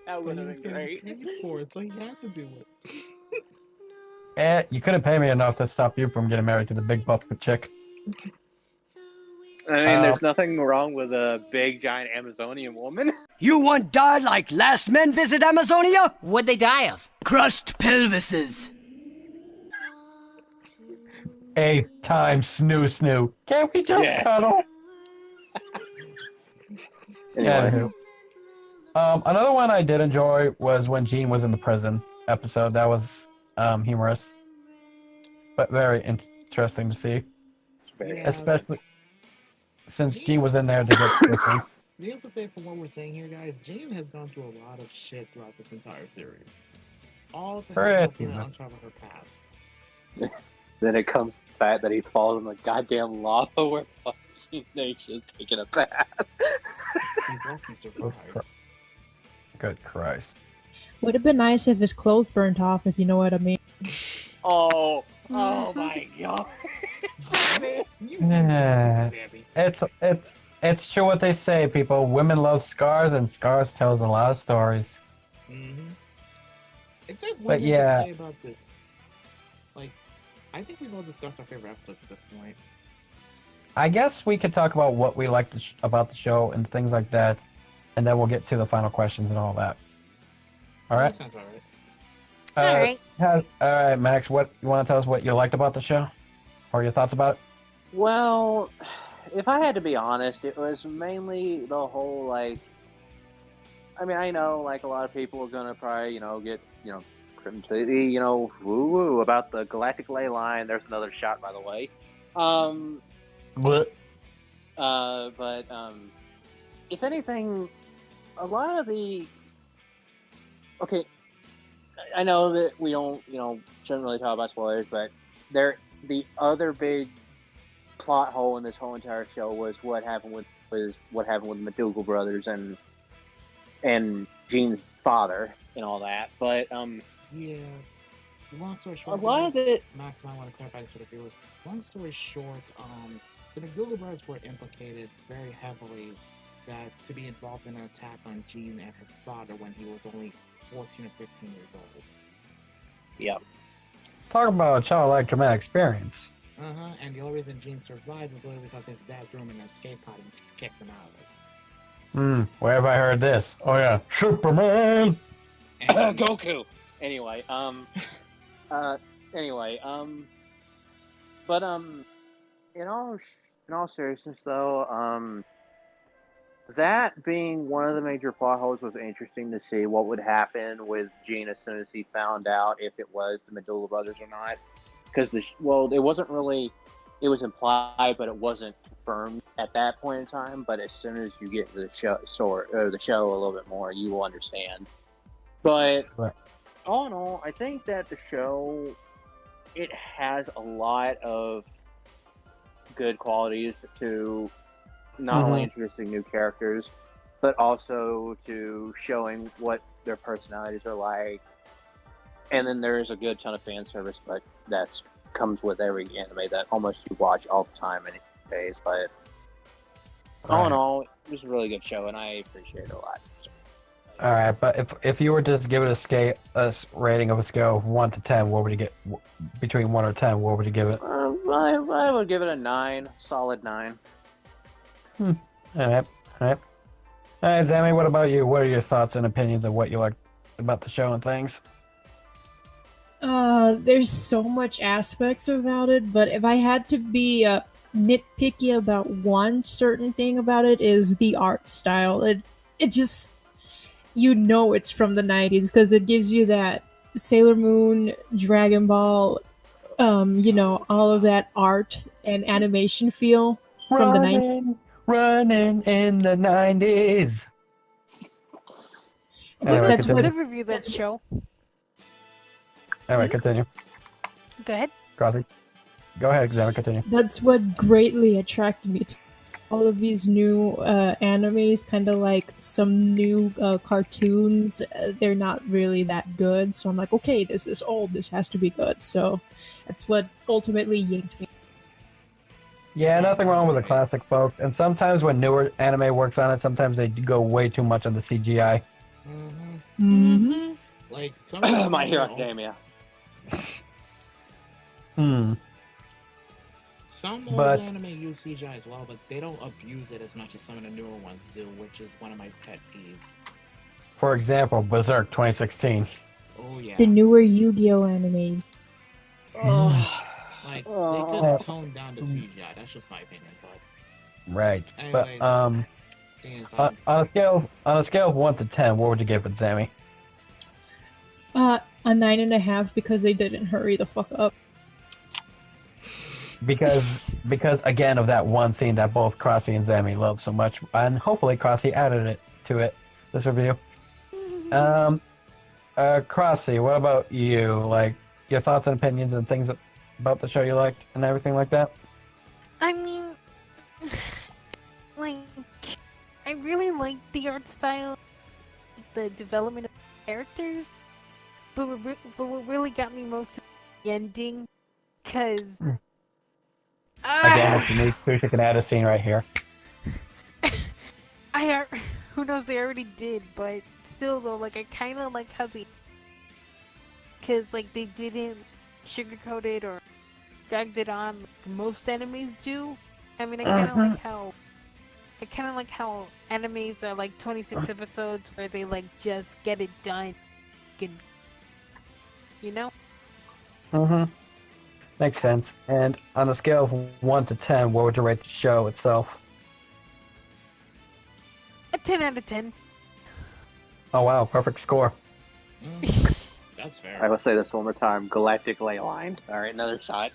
That would But he have was been getting great. paid for it, so he had to do it. You couldn't pay me enough to stop you from getting married to the big buff chick. I mean, there's nothing wrong with a big, giant Amazonian woman. You want die like last men visit Amazonia? What'd they die of? Crushed pelvises. 8th time snoo. Can't we just Yes. cuddle? Anyway. Anywho. Another one I did enjoy was when Gene was in the prison episode. That was humorous, but very interesting to see. Yeah, Especially since Gene was in there to get fishing. Needless to say, from what we're saying here, guys, Jane has gone through a lot of shit throughout this entire series. All to help Melfina uncover her past. Then it comes to the fact that he falls in the goddamn lava where fucking nation's taking a bath. He's lucky survived. Good Christ. Would have been nice if his clothes burnt off, if you know what I mean. Oh my god. Yeah. It's true what they say, people. Women love scars, and scars tells a lot of stories. Mm-hmm. It's like But what yeah. to say about this. Like, I think we've all discussed our favorite episodes at this point. I guess we could talk about what we liked about the show and things like that, and then we'll get to the final questions and all that. All right. That sounds about right. All right. All right, Max. What you want to tell us? What you liked about the show, or your thoughts about it? Well, if I had to be honest, it was mainly the whole, like, I mean, I know, like, a lot of people are gonna probably, get, completely, woo-woo about the galactic ley line. There's another shot, by the way. What? But if anything, a lot of the... Okay, I know that we don't, shouldn't really talk about spoilers, but the other big plot hole in this whole entire show was what happened with the McDougal brothers and Gene's father and all that. But Yeah. Long story short, a lot of it. Max might want to clarify this with the viewers. Long story short, the McDougal brothers were implicated very heavily to be involved in an attack on Gene and his father when he was only 14 or 15 years old. Yep. Talk about a childlike traumatic experience. And the only reason Gene survived was only because his dad threw him in an escape pod and kicked him out of it. Where have I heard this? Oh yeah, Superman. And, Goku. Anyway, but in all seriousness though, that being one of the major plot holes was interesting to see what would happen with Gene as soon as he found out if it was the McDougal brothers or not. Because it wasn't really, it was implied, but it wasn't confirmed at that point in time. But as soon as you get to the show a little bit more, you will understand. But Right. all in all, I think that the show, it has a lot of good qualities to not only introducing new characters, but also to showing what their personalities are like. And then there is a good ton of fan service, but that's comes with every anime that almost you watch all the time anyways. But all in Right. all, it was a really good show, and I appreciate it a lot. All right, but if you were to just give it a rating of a scale of 1 to 10, what would you get between 1 or 10? What would you give it? I would give it a 9, solid 9. All right, all right. All right, Zammy, what about you? What are your thoughts and opinions of what you like about the show and things? There's so much aspects about it, but if I had to be nitpicky about one certain thing about it, is the art style. It just, you know, it's from the 90s because it gives you that Sailor Moon, Dragon Ball, you know, all of that art and animation feel from the 90s. Running in the 90s. Anyway, That's continue. what Could review that show. Anyway, continue. Go ahead. Crosby. Go ahead, Zammy, continue. That's what greatly attracted me to all of these new animes, kind of like some new cartoons. They're not really that good, so I'm like, okay, this is old, this has to be good. So that's what ultimately yanked me. Yeah, nothing wrong with the classic, folks. And sometimes when newer anime works on it, sometimes they go way too much on the CGI. Mm-hmm. Like some of My Hero also- Academia. Some old But- anime use CGI as well, but they don't abuse it as much as some of the newer ones do, which is one of my pet peeves. For example, Berserk 2016. Oh yeah. The newer Yu-Gi-Oh animes. Like they could tone down the CGI. That's just my opinion, but Right. anyway, But seeing as on a scale of 1 to 10, what would you give it, Zammy? A 9.5 because they didn't hurry the fuck up. Because again of that one scene that both Crossy and Zammy love so much, and hopefully Crossy added it to this review. Crossy, what about you? Like your thoughts and opinions and things about the show you liked and everything like that? I mean, like, I really like the art style, the development of characters, but what really got me most is the ending, because... Again, if you need to, you can add a scene right here. Who knows, they already did, but still though, like, I kind of like how because, like, they didn't sugarcoat it or dragged it on like most enemies do. I mean, I kind of like how animes are like 26 episodes where they like just get it done, you know? Makes sense. And on a scale of 1 to 10, what would you rate the show itself? A 10 out of 10. Oh wow, perfect score. that's fair. Alright, let's say this one more time. Galactic Ley Line. Alright, another shot.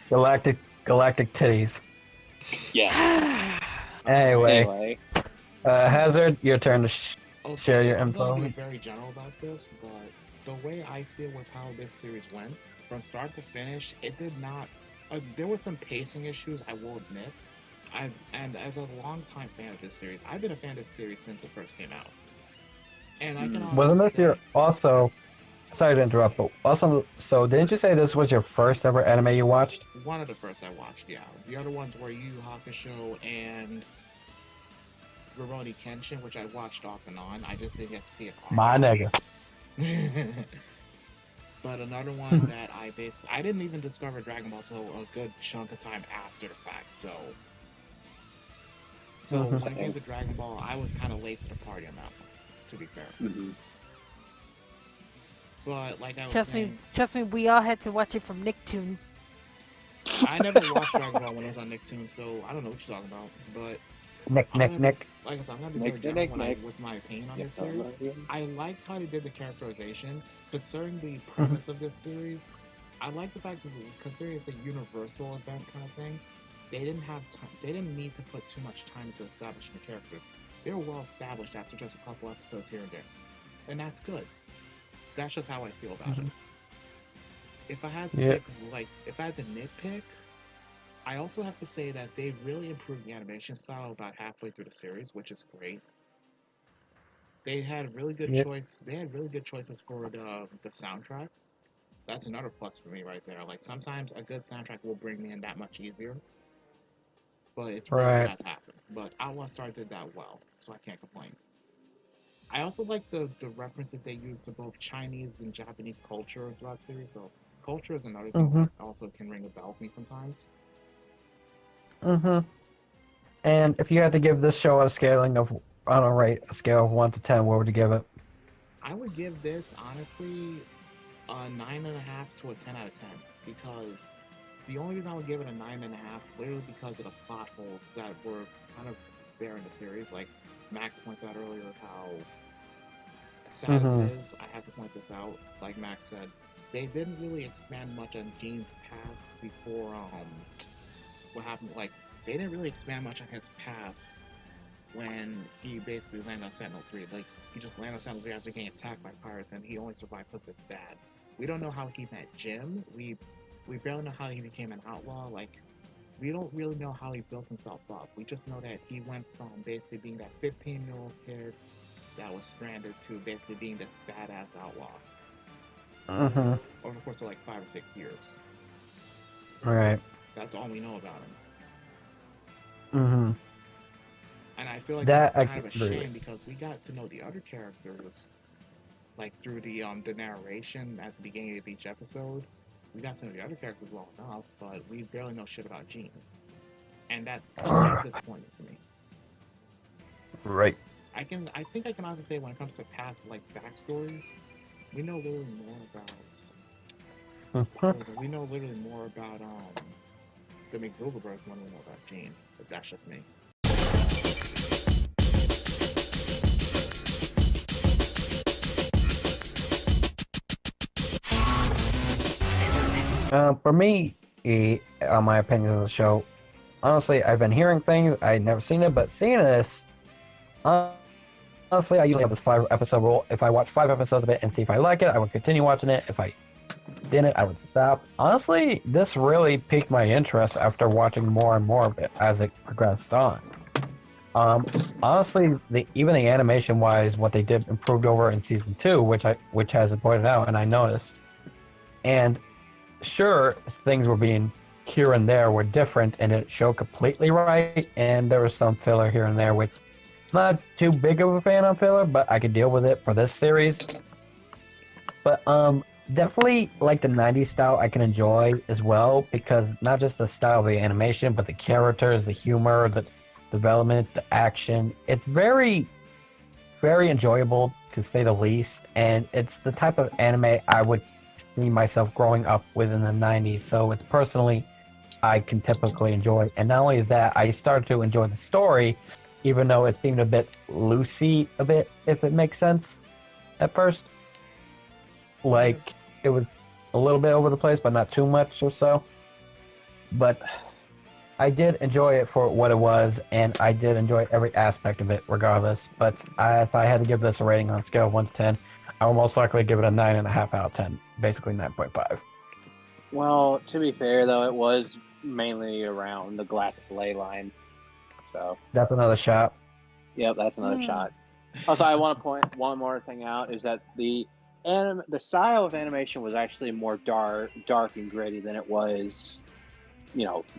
Galactic titties. Yeah. Anyway, Hazard, your turn to share your I'm info. gonna be very general about this, but the way I see it with how this series went, from start to finish, it did not. There were some pacing issues, I will admit. And as a long-time fan of this series, I've been a fan of this series since it first came out. And I can honestly Wasn't this say, your also? Sorry to interrupt, but also, so didn't you say this was your first ever anime you watched? one of the first I watched, yeah. The other ones were Yu Yu Hakusho and Rurouni Kenshin, which I watched off and on. I just didn't get to see it all. My nigga. But another one that I didn't even discover Dragon Ball till a good chunk of time after the fact, so when it came to Dragon Ball, I was kind of late to the party on that one, to be fair. But like I was saying, Trust me, we all had to watch it from Nicktoon. I never watched Dragon Ball when it was on Nicktoon, so I don't know what you're talking about. But Nick. like I said, I'm gonna be very general with my opinion on this series. I liked how they did the characterization. Concerning the premise of this series, I like the fact that considering it's a universal event kind of thing, they didn't need to put too much time into establishing the characters. They were well established after just a couple episodes here and there, and that's good. That's just how I feel about it. If I had to pick, if I had to nitpick, I also have to say that they really improved the animation style about halfway through the series, which is great. They had really good choice. They had really good choices for the soundtrack. That's another plus for me right there. Like sometimes a good soundtrack will bring me in that much easier, but it's rare that's happened. But Outlaw Star did that well, so I can't complain. I also like the references they use to both Chinese and Japanese culture throughout the series. So culture is another thing that also can ring a bell with me sometimes. And if you had to give this show a scaling of, on a scale of 1 to 10, what would you give it? I would give this, honestly, a 9.5 to a 10 out of 10. Because the only reason I would give it a 9.5, literally because of the plot holes that were kind of there in the series. Like Max pointed out earlier, how sad as it is, I have to point this out. Like Max said, they didn't really expand much on Gene's past before what happened. Like, they didn't really expand much on his past when he basically landed on Sentinel-3. Like, he just landed on Sentinel-3 after getting attacked by pirates, and he only survived because of his dad. We don't know how he met Jim. We barely know how he became an outlaw. Like, we don't really know how he built himself up. We just know that he went from basically being that 15-year-old kid that was stranded to basically being this badass outlaw. Over the course of like 5 or 6 years. Right. That's all we know about him. And I feel like that's kind of a shame because we got to know the other characters, like through the narration at the beginning of each episode. We got to know the other characters well enough, but we barely know shit about Gene, and that's kind of disappointing for me. Right. I think I can also say when it comes to past like backstories, we know literally more about. We know literally more about the McDougalbergs than we know about Gene, but that's just me. For me, on my opinion of the show, honestly, I've been hearing things, I'd never seen it, but seeing this, honestly, I usually have this 5-episode rule. If I watch 5 episodes of it and see if I like it, I would continue watching it. If I didn't, I would stop. Honestly, this really piqued my interest after watching more and more of it as it progressed on. Honestly, even the animation-wise, what they did improved over in season 2, which has been pointed out, and I noticed. And sure, things were being here and there were different, and it showed completely right. And there was some filler here and there, which not too big of a fan of filler, but I could deal with it for this series. But definitely like the 90s style I can enjoy as well, because not just the style of the animation, but the characters, the humor, the development, the action. It's very, very enjoyable to say the least, and it's the type of anime I would see myself growing up with in the 90s, so it's personally I can typically enjoy. And not only that, I started to enjoy the story, even though it seemed a bit loosey, a bit, if it makes sense, at first. Like, it was a little bit over the place, but not too much or so. But I did enjoy it for what it was, and I did enjoy every aspect of it regardless. But if I had to give this a rating on a scale of 1 to 10, I would most likely give it a 9.5 out of 10, basically 9.5. Well, to be fair, though, it was mainly around the galactic ley line. So that's another shot. Yep, that's another shot. Also, I want to point one more thing out is that the style of animation was actually more dark and gritty than it was,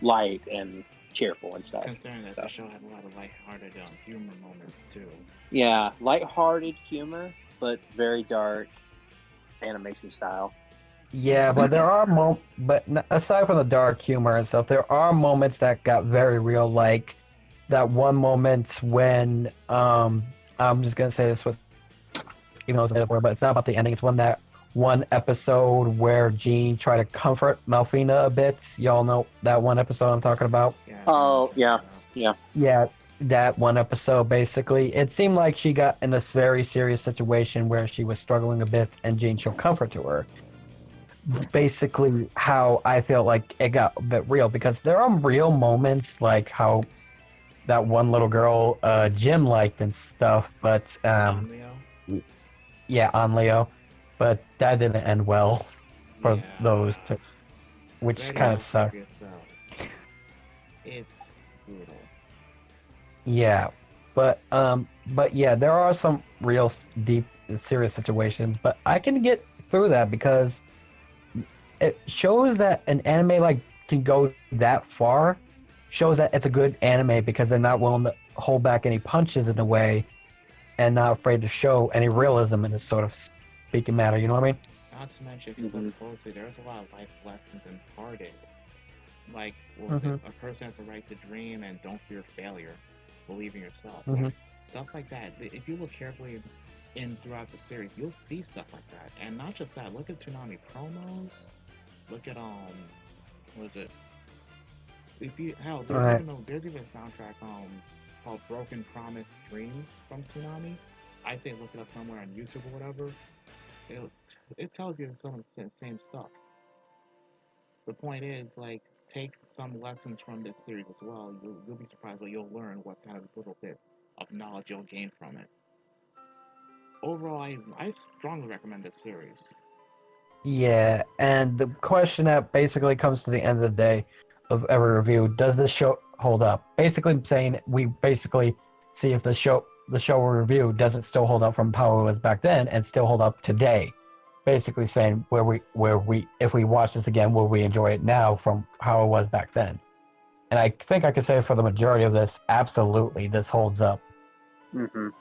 light and cheerful and stuff. Considering that the show had a lot of lighthearted humor moments too. Yeah, lighthearted humor, but very dark animation style. Yeah, but there are but aside from the dark humor and stuff, there are moments that got very real, like that one moment when I'm just gonna say this was, even though it's a metaphor, but it's not about the ending. It's that one episode where Gene tried to comfort Malfina a bit. Y'all know that one episode I'm talking about? Yeah, Yeah, that one episode, basically. It seemed like she got in this very serious situation where she was struggling a bit, and Gene showed comfort to her. Basically how I felt like it got a bit real, because there are real moments like how that one little girl Jim liked and stuff, but on Leo. Yeah, on Leo. but that didn't end well for those two, which Ready kind of to sucked. yourselves. It's brutal. Yeah, but yeah, there are some real deep, serious situations, but I can get through that because it shows that an anime like can go that far. Shows that it's a good anime because they're not willing to hold back any punches in a way, and not afraid to show any realism in this sort of speaking matter. You know what I mean? Not to mention, if you look closely, there's a lot of life lessons imparted. Like, what was it? A person has a right to dream and don't fear failure. Believe in yourself. Like, stuff like that. If you look carefully in throughout the series, you'll see stuff like that. And not just that. Look at Toonami promos. Look at what is it? If you there's even a soundtrack called Broken Promise Dreams from Toonami. I say look it up somewhere on YouTube or whatever. It tells you some of the same stuff. The point is, like, take some lessons from this series as well. You'll be surprised, but you'll learn what kind of little bit of knowledge you'll gain from it. Overall, I strongly recommend this series. Yeah, and the question that basically comes to the end of the day of every review: does this show hold up? Basically, saying we basically see if the show we review does it still hold up from how it was back then and still hold up today. Basically saying where we if we watch this again, will we enjoy it now from how it was back then? And I think I could say for the majority of this, absolutely, this holds up. For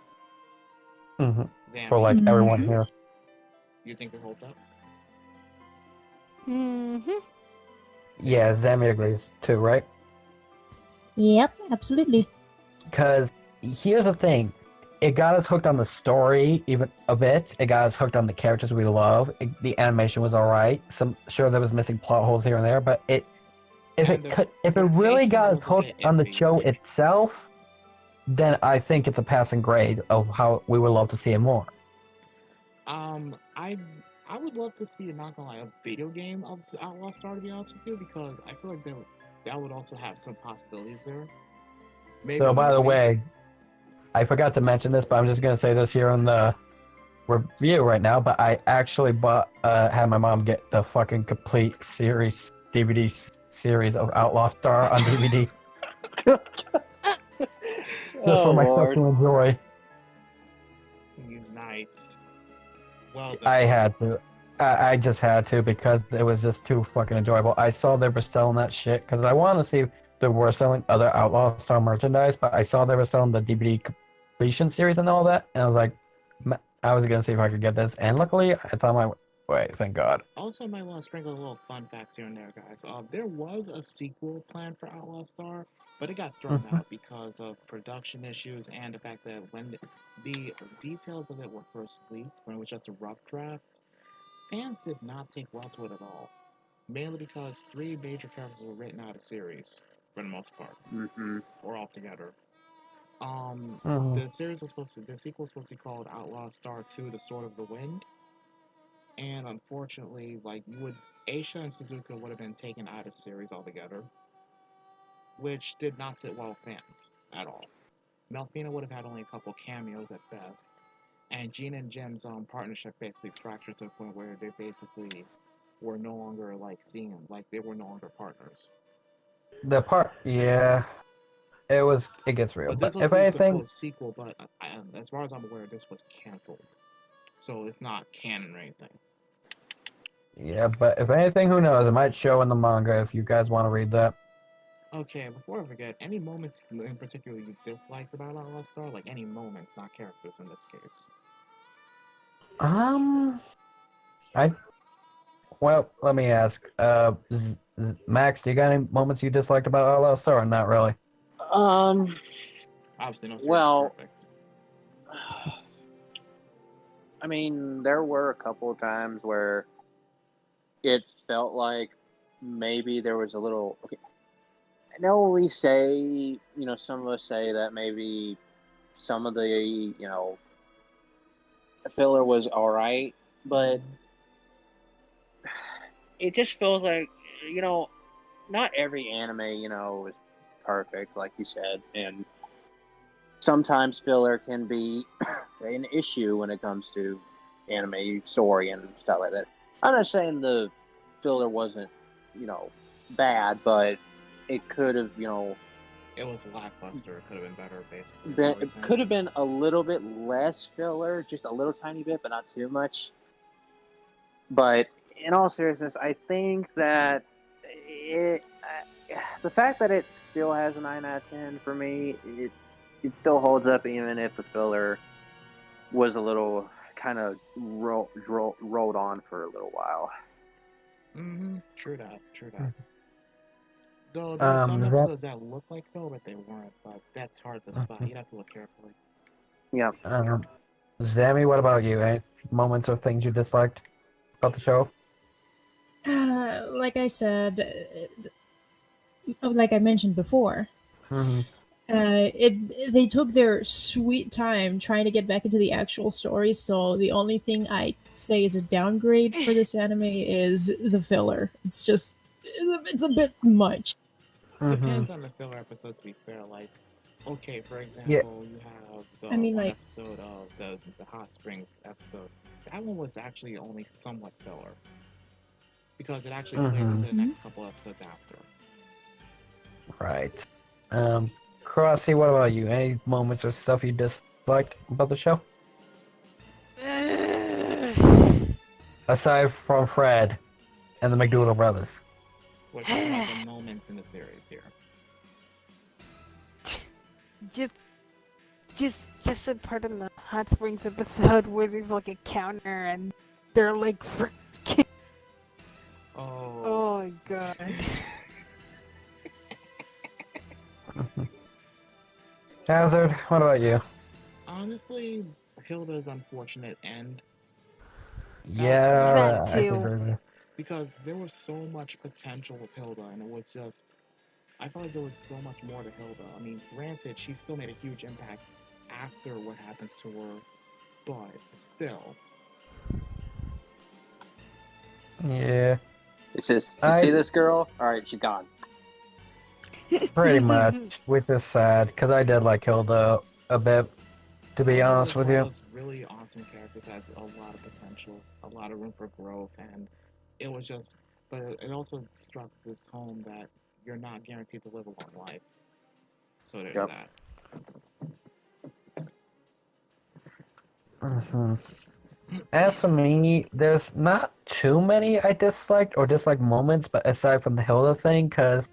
like everyone here. You think it holds up? Yeah, Zami agrees too, right? Yep, absolutely. Because here's the thing. It got us hooked on the story even a bit. It got us hooked on the characters we love. The animation was alright. Sure there was missing plot holes here and there, but if it really got us hooked on the show itself, then I think it's a passing grade of how we would love to see it more. I would love to see, not gonna lie, a video game of Outlaw Star, to be honest with you, because I feel like that would also have some possibilities there. Maybe So by the way, I forgot to mention this, but I'm just gonna say this here on the review right now. But I actually had my mom get the fucking complete DVD series of Outlaw Star on DVD. Just for myself to enjoy. Nice. Well done. I had to. I just had to because it was just too fucking enjoyable. I saw they were selling that shit because I wanted to see if they were selling other Outlaw Star merchandise, but I saw they were selling the DVD completion series and all that, and I was like, I was gonna see if I could get this, and luckily I thought my way. Thank God. Also, I might want to sprinkle a little fun facts here and there, guys. There was a sequel planned for Outlaw Star, but it got thrown out because of production issues and the fact that when the details of it were first leaked, when it was just a rough draft, fans did not take well to it at all. Mainly because 3 major characters were written out of the series, for the most part, or altogether. The sequel was supposed to be called Outlaw Star 2: The Sword of the Wind, and unfortunately, Aisha and Suzuka would have been taken out of the series altogether, which did not sit well with fans at all. Melfina would have had only a couple cameos at best, and Gene and Jim's partnership basically fractured to the point where they basically were no longer they were no longer partners. It gets real. But this was if the anything, supposed sequel, but as far as I'm aware, this was canceled, so it's not canon or anything. Yeah, but if anything, who knows? It might show in the manga if you guys want to read that. Okay, before I forget, any moments in particular you disliked about Outlaw Star? Like any moments, not characters in this case. Well, let me ask. Max, do you got any moments you disliked about Outlaw Star or not really? Obviously, no series is perfect. I mean, there were a couple of times where it felt like maybe there was a little. Okay, I know we say, some of us say that maybe some of the, filler was alright, but it just feels like, not every anime, is perfect, like you said, and sometimes filler can be an issue when it comes to anime story and stuff like that. I'm not saying the filler wasn't, bad, but it could have, It was lackluster. It could have been better, basically. it could have been a little bit less filler, just a little tiny bit, but not too much. But in all seriousness, I think that the fact that it still has a 9 out of 10 for me, it still holds up even if the filler was a little kind of rolled on for a little while. Mm-hmm. True that. Though there were some episodes that looked like filler, but they weren't. But that's hard to spot. You'd have to look carefully. Yeah. Zammy, what about you? Any moments or things you disliked about the show? Like I said, like I mentioned before, they took their sweet time trying to get back into the actual story. So the only thing I say is a downgrade for this anime is the filler. It's just it's a bit much. Depends on the filler episode, to be fair. Like, okay, for example, you have the episode of the Hot Springs episode. That one was actually only somewhat filler because it actually plays into the next couple episodes after. Right. Crossy, what about you? Any moments or stuff you disliked about the show? Aside from Fred and the McDougal brothers. We're talking about the moments in the series here. Just a part in the Hot Springs episode where there's like a counter and they're like freaking. Oh my god. Hazard, what about you? Honestly, Hilda's unfortunate end. Yeah, that too. Because there was so much potential with Hilda, and it was just, I felt like there was so much more to Hilda. I mean, granted, she still made a huge impact after what happens to her, but still. Yeah. It's just, you see this girl? Alright, she's gone. Pretty much, which is sad, because I did like Hilda a bit, to be honest with you. Really awesome characters, had a lot of potential, a lot of room for growth, and it was just, but it also struck this home that you're not guaranteed to live a long life. So there's that. As for me, there's not too many I disliked or disliked moments, but aside from the Hilda thing, because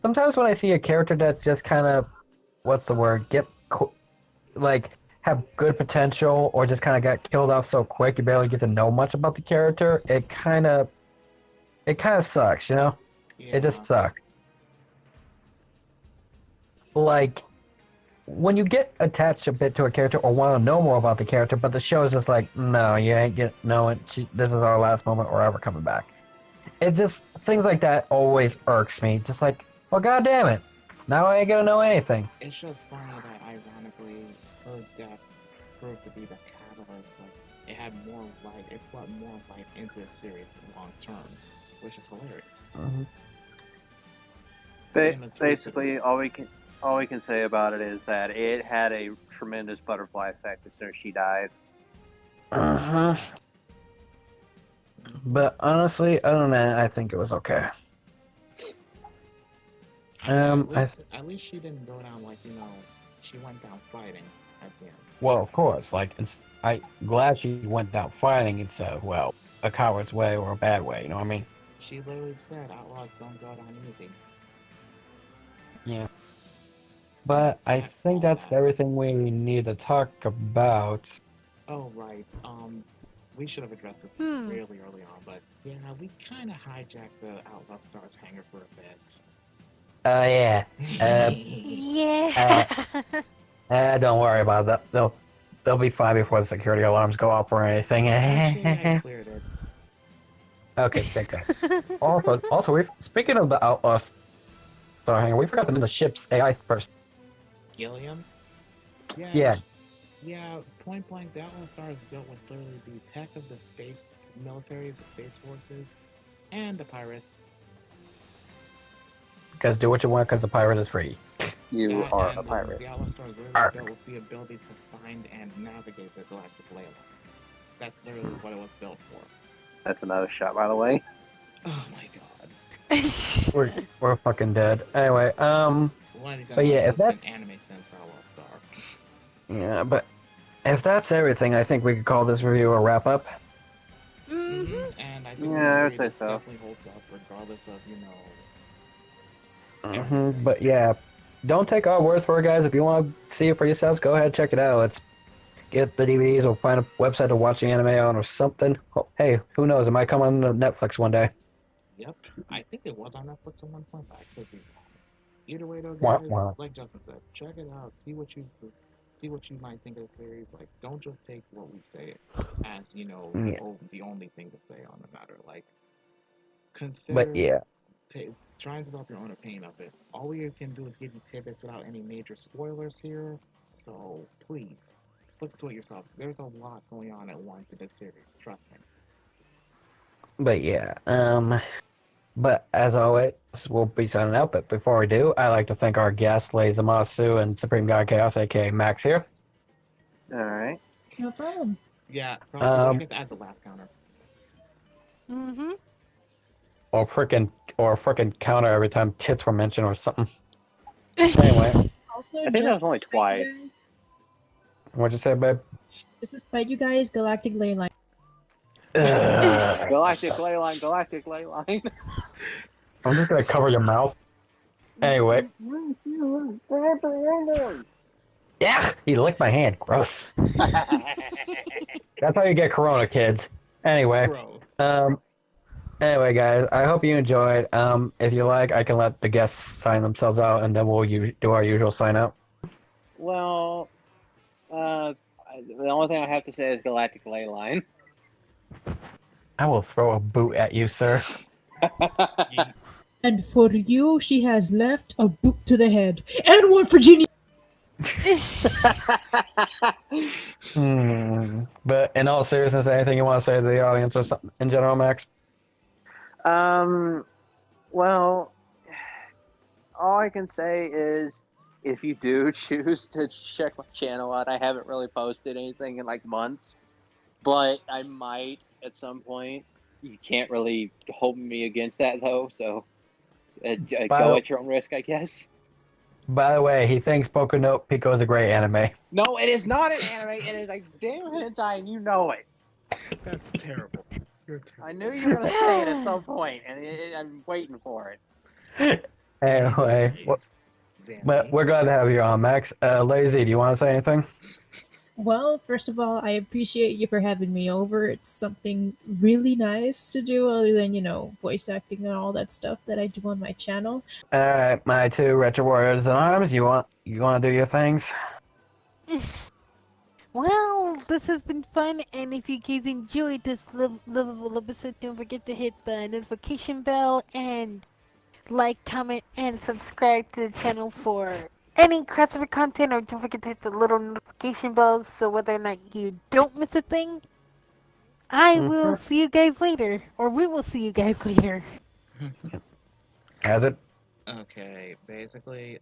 sometimes when I see a character that's just kind of, have good potential or just kind of got killed off so quick, you barely get to know much about the character, it kind of sucks, you know? Yeah. It just sucks. Like, when you get attached a bit to a character or want to know more about the character, but the show is just like, no, you ain't knowing. This is our last moment or ever coming back. It just, things like that always irks me. Just like, well, god damn it. Now I ain't gonna know anything. It's just funny that ironically, her death proved to be the catalyst. Like, it had more life, it brought more life into the series long term, which is hilarious. Basically, all we can say about it is that it had a tremendous butterfly effect as soon as she died. But honestly, other than that, I think it was okay. At least she didn't go down like, she went down fighting at the end. Well, of course, I'm glad she went down fighting instead of, a coward's way or a bad way, you know what I mean? She literally said, outlaws don't go down easy. Yeah. But I think that's everything we need to talk about. Oh, right. We should have addressed this really early on, but yeah, we kind of hijacked the Outlaw Star's hangar for a bit. Oh, yeah. Don't worry about that. They'll be fine before the security alarms go off or anything. Actually, I cleared it. Okay, thank God. Also, speaking of the Outlaw Star hangar, we forgot to name the ship's AI first. Gilliam? Yeah. Yeah, point blank, the Outlaw Star is built with literally the tech of the space military, the space forces, and the pirates. Because do what you want, because the pirate is free. You are a pirate. The Outlaw Star is literally built with the ability to find and navigate the galactic ley That's literally what it was built for. That's another shot, by the way. Oh my god. We're fucking dead. Anyway, One of these But yeah, if an anime sense for Outlaw Star. yeah, but if that's everything, I think we could call this review a wrap up. And I think I would say this so. definitely holds up regardless of, But yeah, don't take our words for it, guys. If you want to see it for yourselves, go ahead, check it out. Let's get the DVDs or find a website to watch the anime on or something. Oh, hey, who knows? It might come on Netflix one day. Yep. I think it was on Netflix at one point, but I could be wrong. Either way though, Wah, guys, wah. like Justin said, check it out, see what you might think of the series. Like, don't just take what we say as, Yeah. the only thing to say on the matter. Like, consider But yeah, try and develop your own opinion of it. All we can do is give you tidbits without any major spoilers here. So please, look to it yourselves. There's a lot going on at once in this series. Trust me. but yeah, but as always, we'll be signing out. But before we do, I'd like to thank our guests, Lazamasu and Supreme God Chaos, aka Max here. All right. No problem. Yeah, don't forget to add the laugh counter. Or frickin' counter every time tits were mentioned or something. Anyway, Also, I think that was only twice. what'd you say, babe? Just to spite you guys, Galactic Leyline. Ugh. Galactic Leyline, Galactic Leyline. I'm just gonna cover your mouth. Anyway. Yeah, he licked my hand. Gross. That's how you get corona, kids. Anyway. Gross. Anyway, guys, I hope you enjoyed. If you like, I can let the guests sign themselves out, and then we'll do our usual sign out. Well, the only thing I have to say is Galactic Leyline. I will throw a boot at you, sir. And for you, she has left a boot to the head. And one for Ginny! But in all seriousness, anything you want to say to the audience or something in general, Max? Well, all I can say is if you do choose to check my channel out, I haven't really posted anything in like months, but I might at some point. You can't really hold me against that though, so go at your own risk, I guess. By the way, he thinks Boku no Pico is a great anime. No, it is not an anime. It is a damn hentai, and you know it. That's terrible. You're terrible. I knew you were gonna say it at some point, and I'm waiting for it. Anyway, but we're glad to have you on, Max. Lazy, do you want to say anything? Well, first of all, I appreciate you for having me over. It's something really nice to do other than, voice acting and all that stuff that I do on my channel. Alright, my two Retro Warriors in Arms, you want to do your things? Well, this has been fun, and if you guys enjoyed this lovable episode, don't forget to hit the notification bell and like, comment, and subscribe to the channel for any crossover content, or don't forget to hit the little notification bell so whether or not you don't miss a thing. I will see you guys later, or we will see you guys later. Has it? Okay, basically,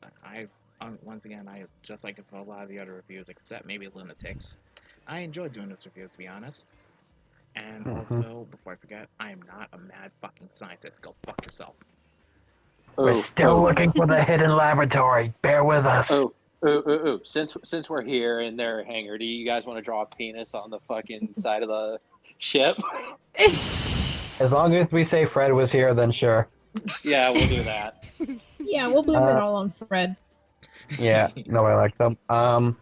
once again, just like for a lot of the other reviews, except maybe Lunatics, I enjoy doing this review, to be honest. And also, before I forget, I am not a mad fucking scientist. Go fuck yourself. We're still looking for the hidden laboratory. Bear with us. Since we're here in their hangar, do you guys want to draw a penis on the fucking side of the ship? As long as we say Fred was here, then sure. Yeah, we'll do that. Yeah, we'll blame it all on Fred. Yeah, nobody likes them.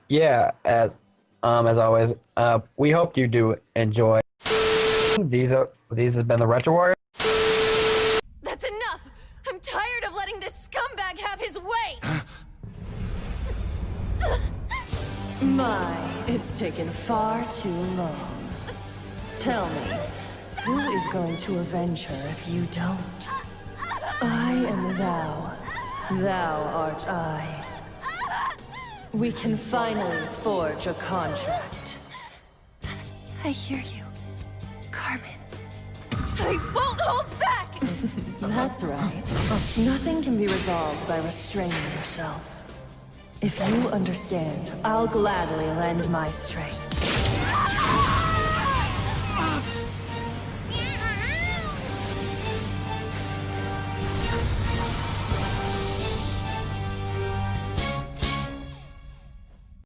Yeah, as always, we hope you do enjoy. These have been the Retro Warriors. That's enough! I'm tired of letting this scumbag have his way! My, it's taken far too long. Tell me, who is going to avenge her if you don't? I am thou. Thou art I. We can finally forge a contract. I hear you, Carmen. I won't hold back! That's right. Nothing can be resolved by restraining yourself. If you understand, I'll gladly lend my strength.